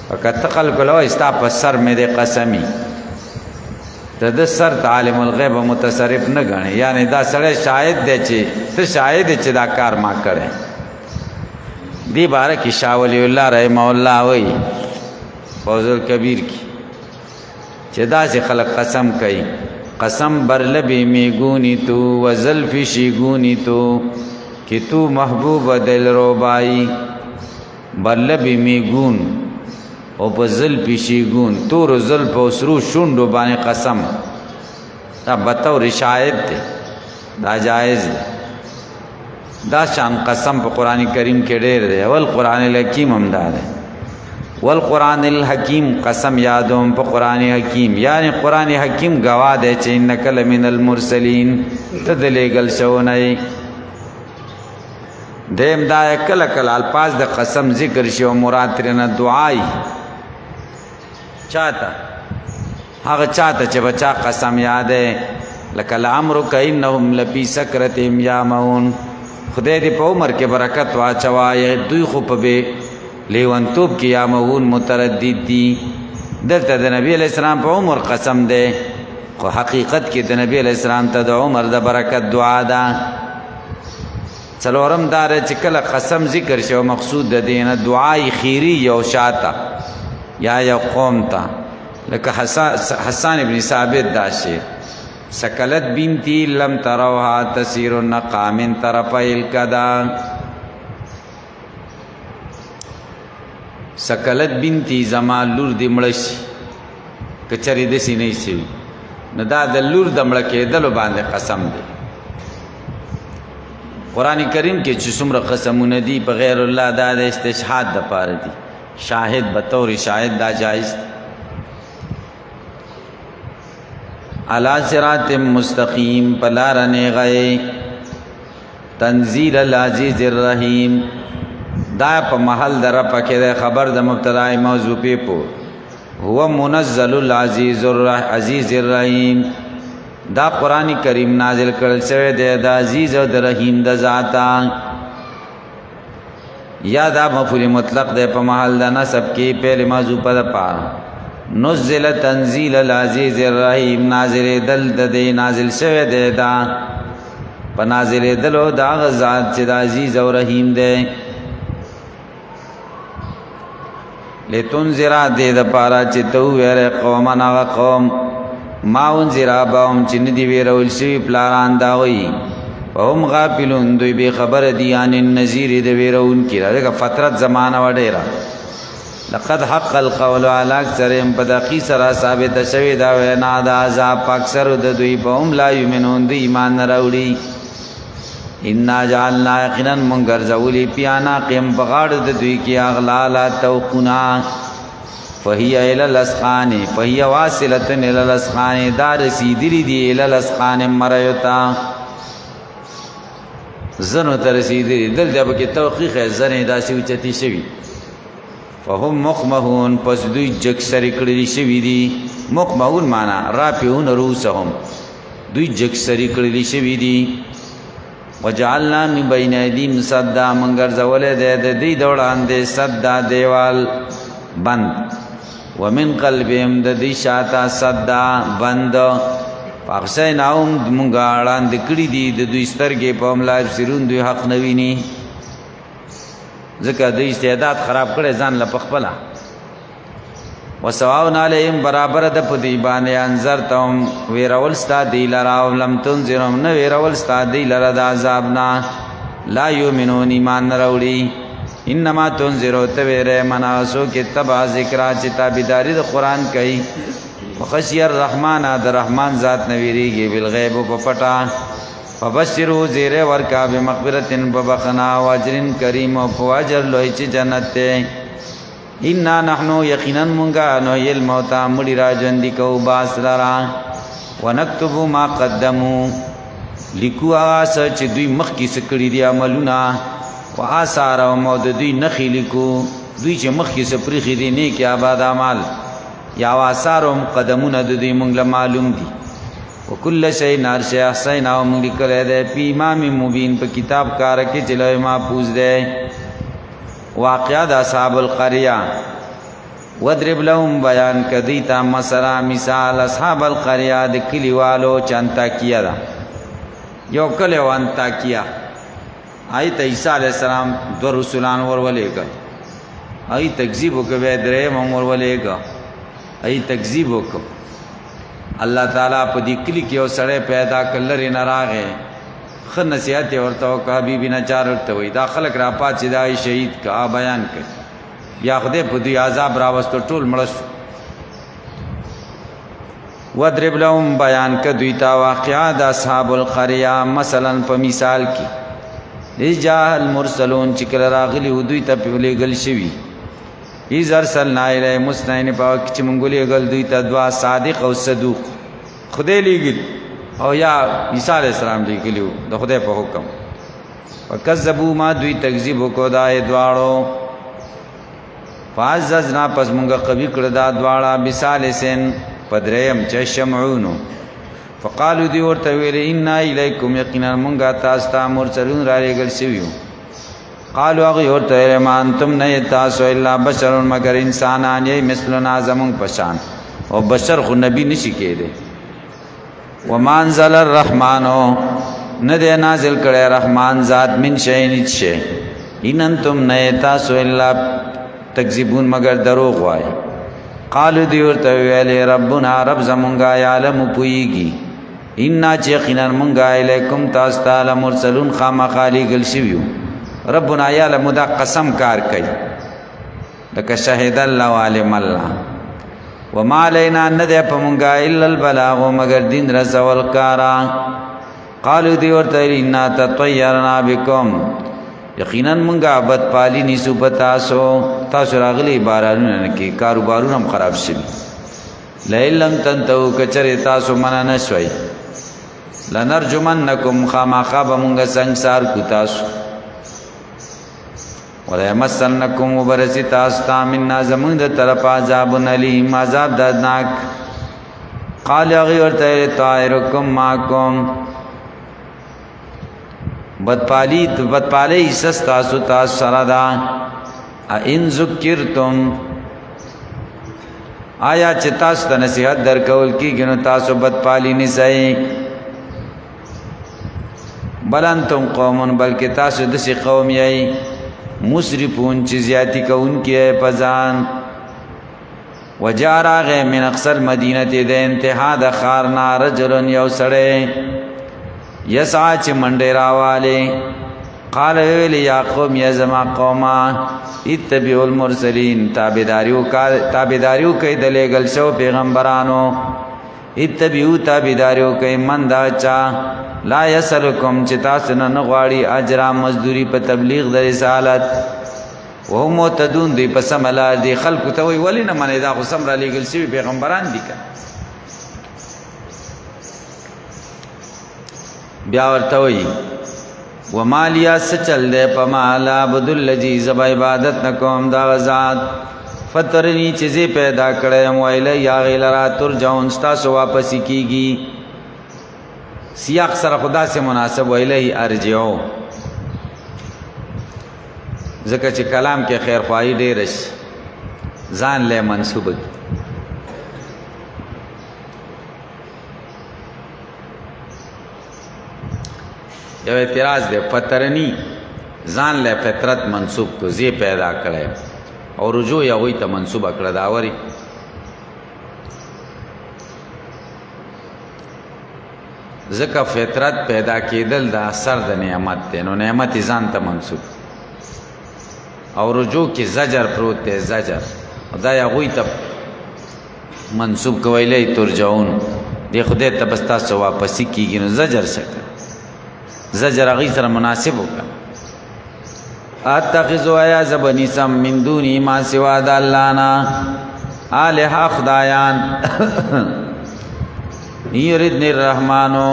وقت خلق لو استا په سر مې د قسمی د سر عالم الغیب متصرف نه غني یعنی دا سره شاهد دی چې ته شاهد چې دا کار ما کړې دی بارہ کی شاہ ولی اللہ رحمہ اللہ وی فوز الکبیر کی چدا سے خلق قسم کئی قسم بر لبی میگونی تو و زلفی شیگونی تو کہ تو محبوب دل روبائی بر لبی میگون او په زلفی شیگون تور زلف او سرو شونډو باندې قسم دا بطور شاهد دی دا جائز دی دا شان قسم په قرآن کریم کې ډېر دی اول قرآن الحکیم هم دا دی والقرآن الحکیم قسم یادوم په قرآن حکیم یعنی قرآن حکیم گواه دی چې انک لمن المرسلین ته د لېږل شوی دیم دا کله کله الفاظ د قسم ذکر شي او مراد ترېنه دعای چاته هغه چاته چې بچا قسم یادې لکه لعمرک انهم لفی سکرتهم یعمهون خدای دې په عمر کې برکت واچوای دوی خو په لیونتوب کې یعمهون متردد دي دلته د نبی علیہ السلام په عمر قسم دی خو حقیقت کې د نبی علیہ السلام ته د عمر د برکت دعا ده څلورم دا چې کله قسم ذکر شي او مقصود د دینه دعای خیری یو شاته یا یو قوم تا لکه حسان ابن ثابت دا شعر سکلت بنتی لم تروها تسیر النقا من طرفی الکدا سکلت بنتی زما لور دی مړشي کچری دسی نه شي نو دا د لور د مړ کېدلو باندې قسم دی قرآن کریم کې چې څومره قسمونه دي په غیر الله دا د استشهاد د پاره دي شاهد بطور شاهد دا جائز علی صراط مستقیم پلارنے غئے تنزیل العزیز الرحیم دا په محل در پکې د خبر د مبتدا موضوع په هو منزل العزیز الرحیم دا قرآن کریم نازل کړل شوی دی د عزیز او د رحیم د ذاتا یا دا مفعول مطلق دی په محل د نسب کې پہلے موضوع په پاره نزل تنزیل العزیز الرحیم نازل دل د دې نازل شوی دی دا په نازل دلو دا ذات چې د عزیز او رحیم دی لتنذر دې د پاره چې تو ویره قومنا قوم ما انذر اباهم چې ندی ویرول شي پلاران دا وي وهم غافلون دوی به خبر دي ان النذیر د ویرون کی راګه فترت زمانہ وډیرا لقد حق القول على اکثرهم بدقی سرا ثابت شوی دا وینا دا عذاب اکثر د دوی په هم لا یمنون دی ایمان راوړي ان جعلنا یقینا منگر ذولی پیانا قیم بغاړ د دوی کی اغلال توقنا فهي الى الاسخان فهي واصله الى الاسخان دار سیدری دی الى الاسخان مرایتا زنو تر سیدری دل جب کې توقیق زنه داسې اوچتی شوی فهم مقمحون پس دوی جگ سری کړی شوی دی مقمحون معنا رافعون رؤوسهم دوی جگ سری کړی شوی دی وجعلنا من بین ایدیم صدا منگر زول د دې دوړاندې صدا دیوال بند ومن قلبهم د دې شاته صدا بند پاکسیناوم مونږه اړاند کړي دي د دوی سترګې په املا سرون دوی حق نویني ځکه دوی استعداد خراب کړي ځان لپخپلا وسواون علیهم برابر د پدی باندې انذر تم ویرول ستا دی لرا او لم تنذرهم نو ویرول ستا دی لرا د عذابنا لا یؤمنون ایمان راوړي انما تنذرو تویره مناسو کې تبع ذکر چې تابعداري د قران کوي وخشی الرحمن د رحمان ذات نویریږي بالغیب په پټا فبشروا زیر ورکا بمغفرتن ببخنا واجر کریم او فواجر لوی چې جنت ته ان نحنو یقینا مونږه نو یل موتا مړي راجندې کو باس لرا ونكتب ما قدموا لیکو اس چې دوی مخ کې سکړي دي عملونه واثار او مود دوی نخې لیکو دوی چې مخ کې سپریخي دي نه کې آباد اعمال یا واثارهم قدمونه د دوی مونږ معلوم دي وکل شی نار شی احسینا او مونږ لیکل دی په امام مبین په کتاب کار کې چلوي محفوظ دی واقعہ د اصحاب القريه وضرب لهم بیان کدیتا مثلا مثال اصحاب القريه د کلیوالو چانتا کیا دا یو کلیو انتا کیا آیت عیسیٰ علیہ السلام دو رسولان ورولېږه ای تکذیب وکوي درې مور ولېګا ای تکذیب وکړه الله تعالی په دې کلی کې یو سړی پیدا کړل نه راغې خ نصیحت ورته وکړه بیبي نه چار ورته وي دا خلک را پات چې دا شهید کا بیان کړي بیا خدای په دې عذاب راوستو ټول مړ شو وضرب لهم بیان ک دوی تا واقعا د اصحاب القريه مثلا په مثال کې رجال المرسلون چې کله راغلي دوی ته په لېګل شوی ایز ارسلنا الی مسنین پاک چې مونږ لېګل دوی ته دوا صادق او صدوق خدای لېګل او یا عیسی علیہ السلام لېګلو د خدای په حکم وکذبوا ما دوی تکذیب وکړه دا دواړو فاززنا پس مونږ قوی کړه دا دواړه بسالسن پدریم چې شمعونو فقالو دی ورته ویل ان الیکم یقینا مونږه تاسو ته مرسلون را لېګل شویو قالو هغه ورته ما انتم نه تاسو الا بشر مگر انسانان یې مثلنا زمون پشان او بشر خو نبی نشي کېده وما انزل الرحمن نه دې نازل کړي رحمان ذات من شي نشي ان انتم نه تاسو الا تکذبون مگر دروغ وای قالو دی ورته ویل ربنا رب زمونږه یعلم پویږي ان چې یقینا مونږه الیکم تاسو ته مرسلون خامخالی گل شویو ربنا یعلم دا قسم کار کوي لکه شهید الله عالم الله وما علینا ندی په مونږه الا البلاغ مگر دین رسول کارا قالو دی ورته ان تطیرنا بكم یقینا مونږه بد پالی نیسو پتاسو تاسو راغلی بارانونه کې کاروبارونه هم خراب شي لئلم تنتو کچره تاسو منا نشوي لنرجمنکم خامخاب مونږه سنگسار کو تاسو ولا یمسنکم وبرسی تاسو تا مننا زمون د طرف عذاب علیم عذاب دردناک قال غی ورته طائرکم ماکم بدپالی سس تاسو سره دا ان ذکرتم آیا چې تاسو ته نصیحت درکول کیږي نو تاسو بدپالی نسئ بلانتم قومون بلکې تاسو دسی قوم یې مسرفون چې زیاتی کوونکي پزان وجاراغ من اقصى المدینه د انتها د خارنا رجل یو سړی یسعا چې منډه راواله قال ویل یا قوم یا زما قوما اتبعوا المرسلین تابعداریو کوي د لېګل شو پیغمبرانو اتبعوا تابعداریو کوي من دا چا لا یسلکم چې تاسو نه غواړي اجر مزدوری په تبلیغ د رسالت وهم متدون دی په سملا دی خلق ته وی ولینه منه دا خو سم را لېګل شي پیغمبران دي کا بیا ورته وی ومالیا سچل دے پمالا عبداللذی زب عبادت نکوم دا غزاد فطرنی چیزی پیدا کڑیم ویلی یا غیلرا ترجعون ستاسو واپسی کیگی سیاق سر خدا سے مناسب ویلی ارجعو ذکر چی کلام کے خیر خواهی دیرش زان لے منصوب یو اعتراض دے فطرنی ځان له فطرت منسوب کو زی پیدا کړي او رجوع یا وي ته منسوب کړه داوري ځکه فطرت پیدا کېدل د اثر د نعمت دی نو نعمت ځان ته منسوب او رجوع کې زجر پروت دی زجر دا یا وي ته منسوب کوي ترجعون دی خدای ته بس تاسو واپسی کیږي نو زجر شکه زجر غی سره مناسب وکړه اتخذوا یا زبنی سم من دونی ما سوا د الله نا الہ خدایان یریدن الرحمانو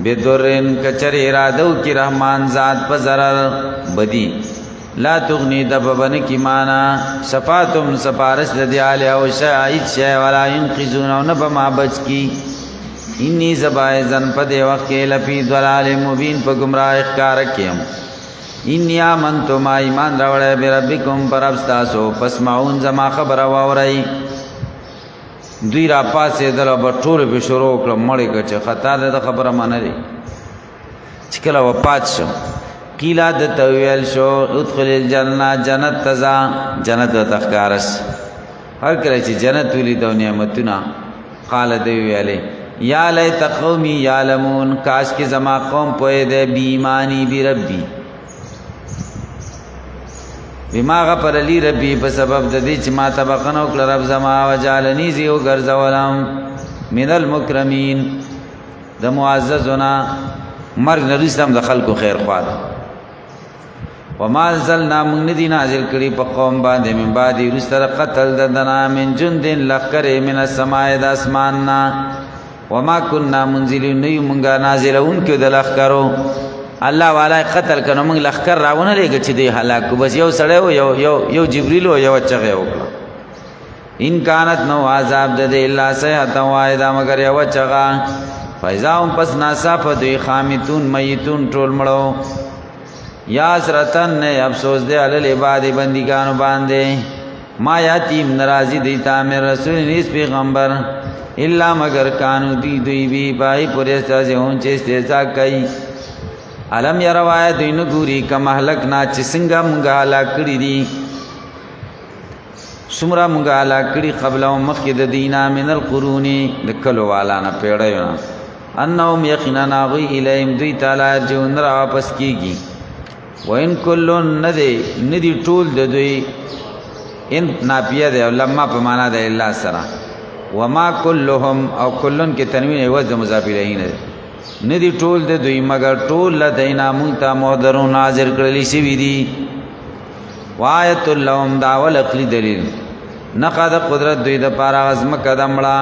بدرن کچر ارادو کی رحمان ذات په zarar بدی لا تغنی دببن کی معنا شفاعتم سفارش د الہ او شاهد شی ولا ينقذون نبما بچ کی انی زبائزن پا دے وقت کے لپی دلال مبین پا گمراہ اخکار کیم انی آمنتو ما ایمان روڑے بی ربکم پر ابستاسو پس معون زما خبر واورائی دوی را پاسے دلو بطول پی شروع کرم مڑی کچھ خطا دے دا خبر مانا دی چې کله وفات شو قیل د تویل شو ادخل الجنه جنت تزا جنت تخکارس هر کله چې جنت ولید او نعمتونه قال دی ویلې یا لیت قومی یعلمون کاش کې زما قوم پوهه ده بی ایمانی بی ربی بما غفر لی ربی په سبب د دې چې ما تبقنو کړ رب زما وجالنی زیو ګرځولم من المکرمین د معززنا مرګ نرستم د خلکو خیر خواد وما انزلنا من ندی نازل کړي په قوم باندې من بعد رستر قتل دنا من جند لخر من السماء د اسماننا وما كنا منزلين مونږه نازلون کې د لخرو الله والا قتل کنه موږ لخر راونه لګ چې دی هلاک بس یو سړی یو جبريل او یو چغه وکړه ان كانت نو عذاب د الا سيحه واحده مگر یو چغه فایزاهم پس ناصافه دوی خامتون میتون ټول مړو یا حسرتن نے افسوس دے علی العباد بندگانو باندے ما یاتیم نرازی دیتا من رسول نیس پیغمبر الا مگر کانو دی دوی بی بائی پوری استازی ہون چه استیزا کئی علم یا روایت دوی نگوری کم احلکنا چه سنگا منگا حلاک کری دی سمرا منگا حلاک کری قبل و مخید دینا من القرونی دکلو والانا پیڑیونا انہم یقینا غی الیم دوی تالا ارجون را واپس کی گی وَإِن كُلٌّ ندی ټول د دوی ان ناپیه ده لما په معنا ده الا سرا وما كلهم او كلن کې تنوین عوض د مضاف الیه نه ندی ټول د دوی مگر ټول لدینا مونږ ته محضرون حاضر کړلی شي دي وایت لهم داول اخلی دلیل نقد قدرت دوی د پاره عظم قدمړه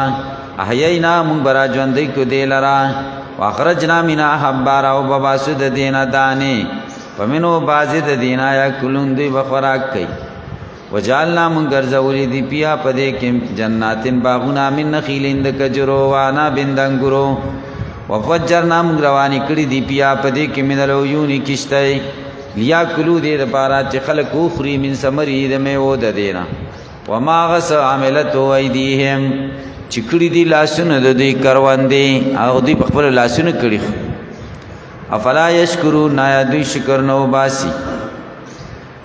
احیینا مونږ برا ژوندې کو دی لرا واخرجنا منا حبار او بباسد دینا دانه فمنو بازی د دینا یا کلون دی بخوراک کئی وجعلنا من گرزولی دی پیا پدے کم جناتن باغونا من نخیلین د کجرو وانا بندنگرو وفجرنا من روانی کری دی پیا پدے کم من العیونی کشتای لیا کلو دی د پارا چی خلق اخری من سمری د میو د دینا وما غس عملتو ایدیهم چکڑی دی لاسون د دی کروان دی او دی بخبر لاسون کری افلا یشکرون نایا دوی شکر نو باسی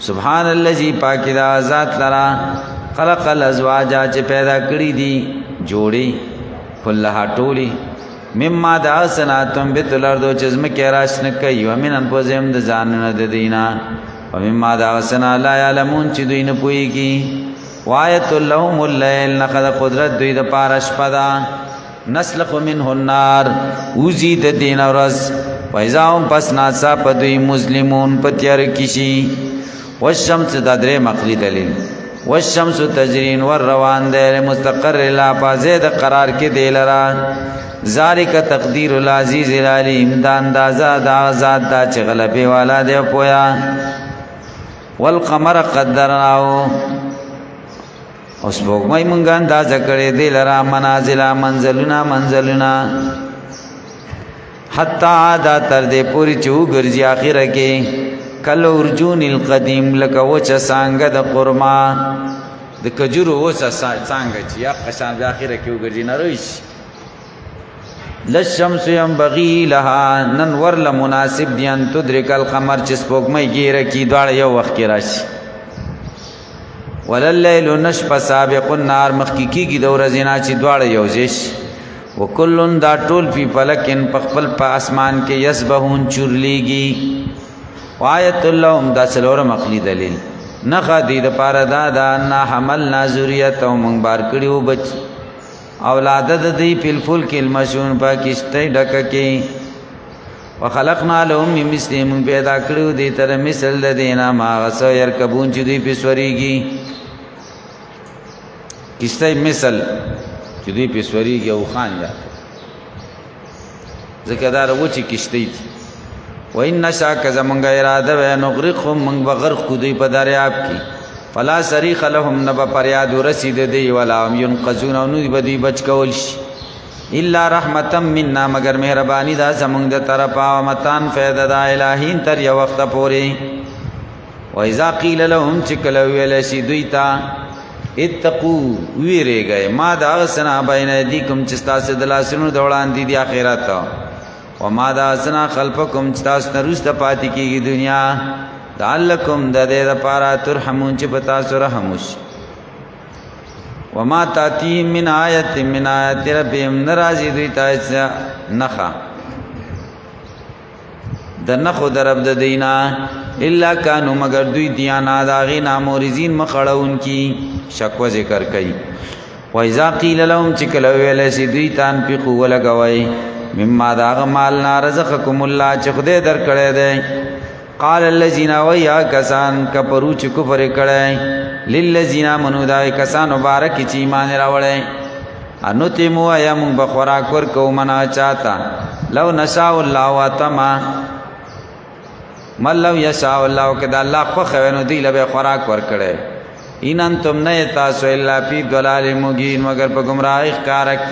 سبحان اللذی پاکی دا ذات لرا خلق الازواجا چه پیدا کری دی جوڑی کلها ٹولی مما دا سناتم بیت الارضو چزمکی راشن کئی ومن انپوزیم دا زانن دا دینا ومما دا سنا لا یعلمون چی دوی نپوئی کی وآیت اللہم اللیل نقد قدرت دوی دا پارش پدا نسلخ منه النار وزید دین ورز ویزاهم پس ناسا پدوی مسلمون پتیار کشی والشمس دادر مقلی دلیل والشمس تجرین والروان دیر مستقر لا پازید قرار کے دیلرا ذالک تقدیر العزیز العلیم دا اندازہ دا ذات دا چغلبی والا دے پویا والقمر قدرناو اوس بوګمای مونږه اندازه کړې دی لرا منازل منزلنا حتا دا تر دې پوری چو ګرځي اخره کې کل ارجون القدیم لک وچ سانګه د قرما د کجورو وچ سانګه چې یا قشان د اخره کې ګرځي نه رويش للشمس ينبغي لها نن ورل مناسب دي ان تدرک القمر چې سپوږمۍ ګیره کې دواړه یو وخت کې راشي ولللیل نشپ سابق النار مخکیکی کی دور زینا چې دواړه یو ځش وکلن دا ټول فی فلکن پخپل په اسمان کې یسبحون چورلیږي وایت اللهم دا سلور مخلی دلیل نخا دی د پاره دا نه حملنا ذریته مونږ بار کړیو بچ اولاد د دی فل کې المشون پاکشته ډکه کې وخلقنا لهم من مثلهم پیدا کړیو دی تر مثل د دینا ما غسو يرکبون چې دی پسوريږي کشته مثل چې دی پسوريږي او خان یا ذکردار و چې کشته وان نشا کذا منګ اراده و نغرقهم من بغرق کو دی په دریاب کې فلا صریخ لهم نب پریاد رسید دی ولا هم ينقذون نو دی بچ کول شي الا رحمتا منا مگر مهربانی دا زمونږ د طرفا متان فیض دا الہین تر یو وخت پوری و اذا قیل لهم چکل ویل شي دویتا اتقو ویری گئے ما دا سنا بین ایدیکم چستا سے دلاسنو دوڑان دی اخرت وما دا اسنا خلفکم چتاس نروست پاتی کی دنیا لعلکم د دې لپاره ترحمون چې پتا سره رحموش وما تاتی من آیت من آیت ربهم نرازی دوی تایسا نخا در نخو در رب د دینا الا کانو مگر دوی دیانا داغینا مورزین مخڑون کی شکو ذکر کئی وَإِذَا قِيلَ لَهُمْ چکلو ویلیسی دوی تانفقو ولگوائی مما داغ مالنا رزقکم اللہ چه خدای در کڑے دے قال الذين ويا کسان کفرو چ کفر کړه للذین منو دای کسان مبارک چې ایمان راوړې انو تیمو ایا مون بخورا کور کو منا چاہتا لو نشاء الله واتما مل لو یشاء الله کدا الله خو خوینو دی له خوراک ور کړه ان انتم نه تاسو الا فی ضلال مبین مگر په گمراهی ښکارک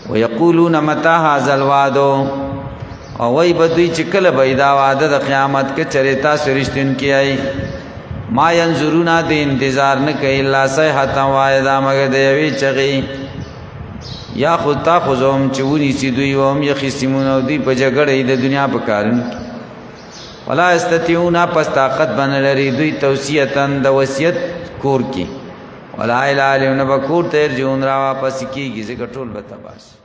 ويقولون متى هذا الوعد او وای بدوی چې کله به دا وعده د قیامت کې چریتا سرشتن کیای ما ينظرونا د انتظار نه کوي الا صيحه وعده مگر د یوی چغي یا خود تا خزوم چونی سی دوی وهم یخصمون او دی په جګړې د دنیا په کارن ولا استتیون پس طاقت بن لري دوی توصیتن د وصیت کور کی ولا اله الا هو نبکور تر جون را واپس کیږي زګ ټول به تباش